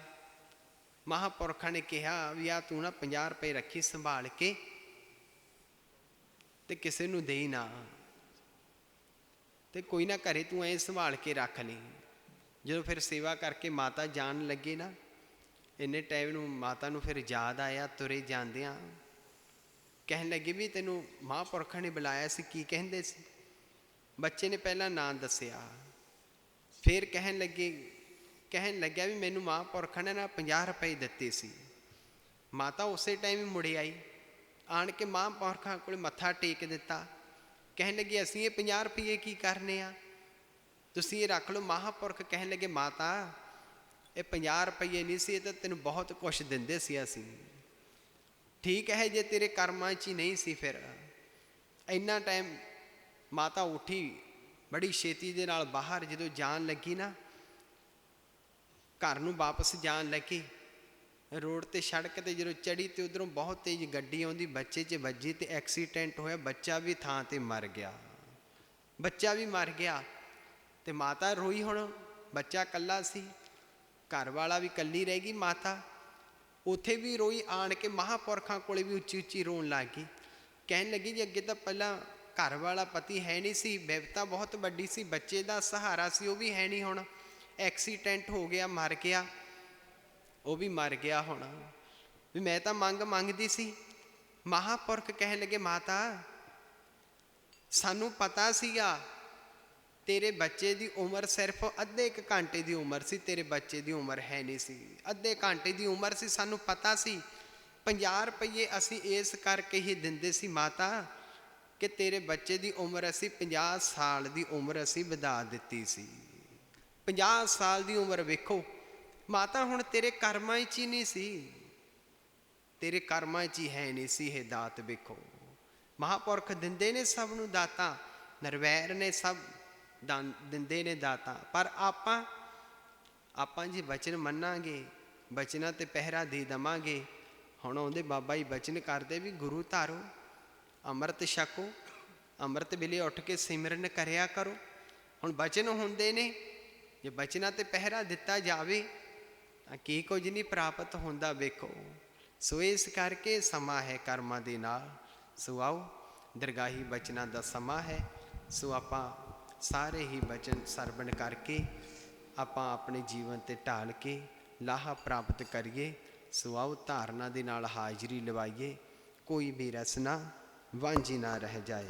ਮਹਾਂਪੁਰਖਾਂ ਨੇ ਕਿਹਾ ਵੀ ਆ ਤੂੰ ਨਾ 50 ਰੁਪਏ ਰੱਖੀ ਸੰਭਾਲ ਕੇ ਤੇ ਕਿਸੇ ਨੂੰ ਦੇਈ ਨਾ, ਤੇ ਕੋਈ ਨਾ ਘਰੇ ਤੂੰ ਐਂ ਸੰਭਾਲ ਕੇ ਰੱਖ ਲਈ। ਜਦੋਂ ਫਿਰ ਸੇਵਾ ਕਰਕੇ ਮਾਤਾ ਜਾਣ ਲੱਗੇ ਨਾ, ਇੰਨੇ ਟਾਈਮ ਨੂੰ ਮਾਤਾ ਨੂੰ ਫਿਰ ਯਾਦ ਆਇਆ, ਤੁਰੇ ਜਾਂਦਿਆਂ ਕਹਿਣ ਲੱਗੇ ਵੀ ਤੈਨੂੰ ਮਹਾਂਪੁਰਖਾਂ ਨੇ ਬੁਲਾਇਆ ਸੀ, ਕੀ ਕਹਿੰਦੇ ਸੀ। ਬੱਚੇ ਨੇ ਪਹਿਲਾਂ ਨਾਂ ਦੱਸਿਆ, ਫਿਰ ਕਹਿਣ ਲੱਗਿਆ ਵੀ ਮੈਨੂੰ ਮਹਾਂਪੁਰਖਾਂ ਨੇ ਨਾ 50 ਰੁਪਏ ਦਿੱਤੇ ਸੀ। ਮਾਤਾ ਉਸੇ ਟਾਈਮ ਹੀ ਮੁੜ ਆਈ, ਆਣ ਕੇ ਮਹਾਂਪੁਰਖਾਂ ਕੋਲ ਮੱਥਾ ਟੇਕ ਦਿੱਤਾ। ਕਹਿਣ ਲੱਗੇ ਅਸੀਂ ਇਹ 50 ਰੁਪਏ ਕੀ ਕਰਨੇ ਆ, ਤੁਸੀਂ ਇਹ ਰੱਖ ਲਓ। ਮਹਾਂਪੁਰਖ ਕਹਿਣ ਲੱਗੇ ਮਾਤਾ ਇਹ 50 ਰੁਪਏ ਨਹੀਂ ਸੀ, ਇਹ ਤਾਂ ਤੈਨੂੰ ਬਹੁਤ ਕੁਛ ਦਿੰਦੇ ਸੀ ਅਸੀਂ। ਠੀਕ ਹੈ, ਜੇ ਤੇਰੇ ਕਰਮਾਂ 'ਚ ਹੀ ਨਹੀਂ ਸੀ ਫਿਰ। ਇੰਨਾ ਟਾਈਮ ਮਾਤਾ ਉੱਠੀ ਬੜੀ ਛੇਤੀ ਦੇ ਨਾਲ ਬਾਹਰ, ਜਦੋਂ ਜਾਣ ਲੱਗੀ ਨਾ, ਘਰ ਨੂੰ ਵਾਪਸ ਜਾਣ ਲੱਗੀ, ਰੋਡ 'ਤੇ ਸੜਕ 'ਤੇ ਜਦੋਂ ਚੜੀ ਤੇ ਉੱਧਰੋਂ ਬਹੁਤ ਤੇਜ਼ ਗੱਡੀ ਆਉਂਦੀ, ਬੱਚੇ 'ਚ ਵੱਜੀ ਤੇ ਐਕਸੀਡੈਂਟ ਹੋਇਆ। ਬੱਚਾ ਵੀ ਥਾਂ 'ਤੇ ਮਰ ਗਿਆ, ਬੱਚਾ ਵੀ ਮਰ ਗਿਆ। ਤੇ ਮਾਤਾ ਰੋਈ, ਹੁਣ ਬੱਚਾ ਇਕੱਲਾ ਸੀ, ਘਰ ਵਾਲਾ ਵੀ ਇਕੱਲੀ ਰਹਿ ਗਈ ਮਾਤਾ। ਉੱਥੇ ਵੀ ਰੋਈ, ਆਣ ਕੇ ਮਹਾਂਪੁਰਖਾਂ ਕੋਲੇ ਵੀ ਉੱਚੀ ਉੱਚੀ ਰੋਣ ਲੱਗ ਗਈ। ਕਹਿਣ ਲੱਗੀ ਜੀ ਅੱਗੇ ਤਾਂ ਪਹਿਲਾਂ ਘਰ ਵਾਲਾ ਪਤੀ ਹੈ ਨਹੀਂ ਸੀ, ਬਿਪਤਾ ਬਹੁਤ ਵੱਡੀ ਸੀ, ਬੱਚੇ ਦਾ ਸਹਾਰਾ ਸੀ, ਉਹ ਵੀ ਹੈ ਨਹੀਂ, ਹੁਣ ਐਕਸੀਡੈਂਟ ਹੋ ਗਿਆ, ਮਰ ਗਿਆ, ਉਹ ਵੀ ਮਰ ਗਿਆ। ਹੁਣ ਵੀ ਮੈਂ ਤਾਂ ਮੰਗਦੀ ਸੀ। ਮਹਾਂਪੁਰਖ ਕਹਿਣ ਲੱਗੇ ਮਾਤਾ ਸਾਨੂੰ ਪਤਾ ਸੀਗਾ ਤੇਰੇ ਬੱਚੇ ਦੀ ਉਮਰ ਸਿਰਫ ਅੱਧੇ ਕੁ ਘੰਟੇ ਦੀ ਉਮਰ ਸੀ, ਤੇਰੇ ਬੱਚੇ ਦੀ ਉਮਰ ਹੈ ਨਹੀਂ ਸੀ, ਅੱਧੇ ਘੰਟੇ ਦੀ ਉਮਰ ਸੀ, ਸਾਨੂੰ ਪਤਾ ਸੀ। 50 ਰੁਪਏ ਅਸੀਂ ਇਸ ਕਰਕੇ ਹੀ ਦਿੰਦੇ ਸੀ ਮਾਤਾ ਕਿ ਤੇਰੇ ਬੱਚੇ ਦੀ ਉਮਰ ਅਸੀਂ 50 ਸਾਲ ਦੀ ਉਮਰ ਅਸੀਂ ਵਧਾ ਦਿੱਤੀ ਸੀ। 50 ਸਾਲ ਦੀ ਉਮਰ ਵੇਖੋ ਮਾਤਾ, ਹੁਣ ਤੇਰੇ ਕਰਮਾਂ 'ਚ ਹੀ ਨਹੀਂ ਸੀ, ਤੇਰੇ ਕਰਮਾਂ 'ਚ ਹੀ ਹੈ ਨਹੀਂ ਸੀ ਇਹ ਦਾਤ। ਵੇਖੋ ਮਹਾਂਪੁਰਖ ਦਿੰਦੇ ਨੇ ਸਭ ਨੂੰ ਦਾਤਾਂ, ਨਿਰਵੈਰ ਨੇ ਸਭ ਦਿੰਦੇ ਨੇ ਦਾਤਾਂ। ਪਰ ਆਪਾਂ ਜੇ ਬਚਨ ਮੰਨਾਂਗੇ, ਬਚਨਾਂ 'ਤੇ ਪਹਿਰਾ ਦੇ ਦੇਵਾਂਗੇ। ਹੁਣ ਆਉਂਦੇ ਬਾਬਾ ਜੀ ਬਚਨ ਕਰਦੇ ਵੀ ਗੁਰੂ ਧਾਰੋ, ਅੰਮ੍ਰਿਤ ਛਕੋ, ਅੰਮ੍ਰਿਤ ਵੇਲੇ ਉੱਠ ਕੇ ਸਿਮਰਨ ਕਰਿਆ ਕਰੋ। ਹੁਣ ਬਚਨ ਹੁੰਦੇ ਨੇ, ਜੇ ਬਚਨਾਂ 'ਤੇ ਪਹਿਰਾ ਦਿੱਤਾ ਜਾਵੇ ਤਾਂ ਕੀ ਕੁਝ ਨਹੀਂ ਪ੍ਰਾਪਤ ਹੁੰਦਾ। ਵੇਖੋ ਸੋ ਇਸ ਕਰਕੇ ਸਮਾਂ ਹੈ ਕਰਮਾਂ ਦੇ ਨਾਲ। ਸੋ ਆਓ ਦਰਗਾਹੀ ਬਚਨਾਂ ਦਾ ਸਮਾਂ ਹੈ। ਸੋ ਆਪਾਂ ਸਾਰੇ ਹੀ ਬਚਨ ਸਰਵਣ ਕਰਕੇ ਆਪਾਂ ਆਪਣੇ ਜੀਵਨ 'ਤੇ ਢਾਲ ਕੇ ਲਾਹਾ ਪ੍ਰਾਪਤ ਕਰੀਏ। ਸੋ ਆਓ ਧਾਰਨਾ ਦੇ ਨਾਲ ਹਾਜ਼ਰੀ ਲਵਾਈਏ, ਕੋਈ ਵੀ ਰਸਨਾ ਵਾਂਝੀ ਨਾ ਰਹਿ ਜਾਏ।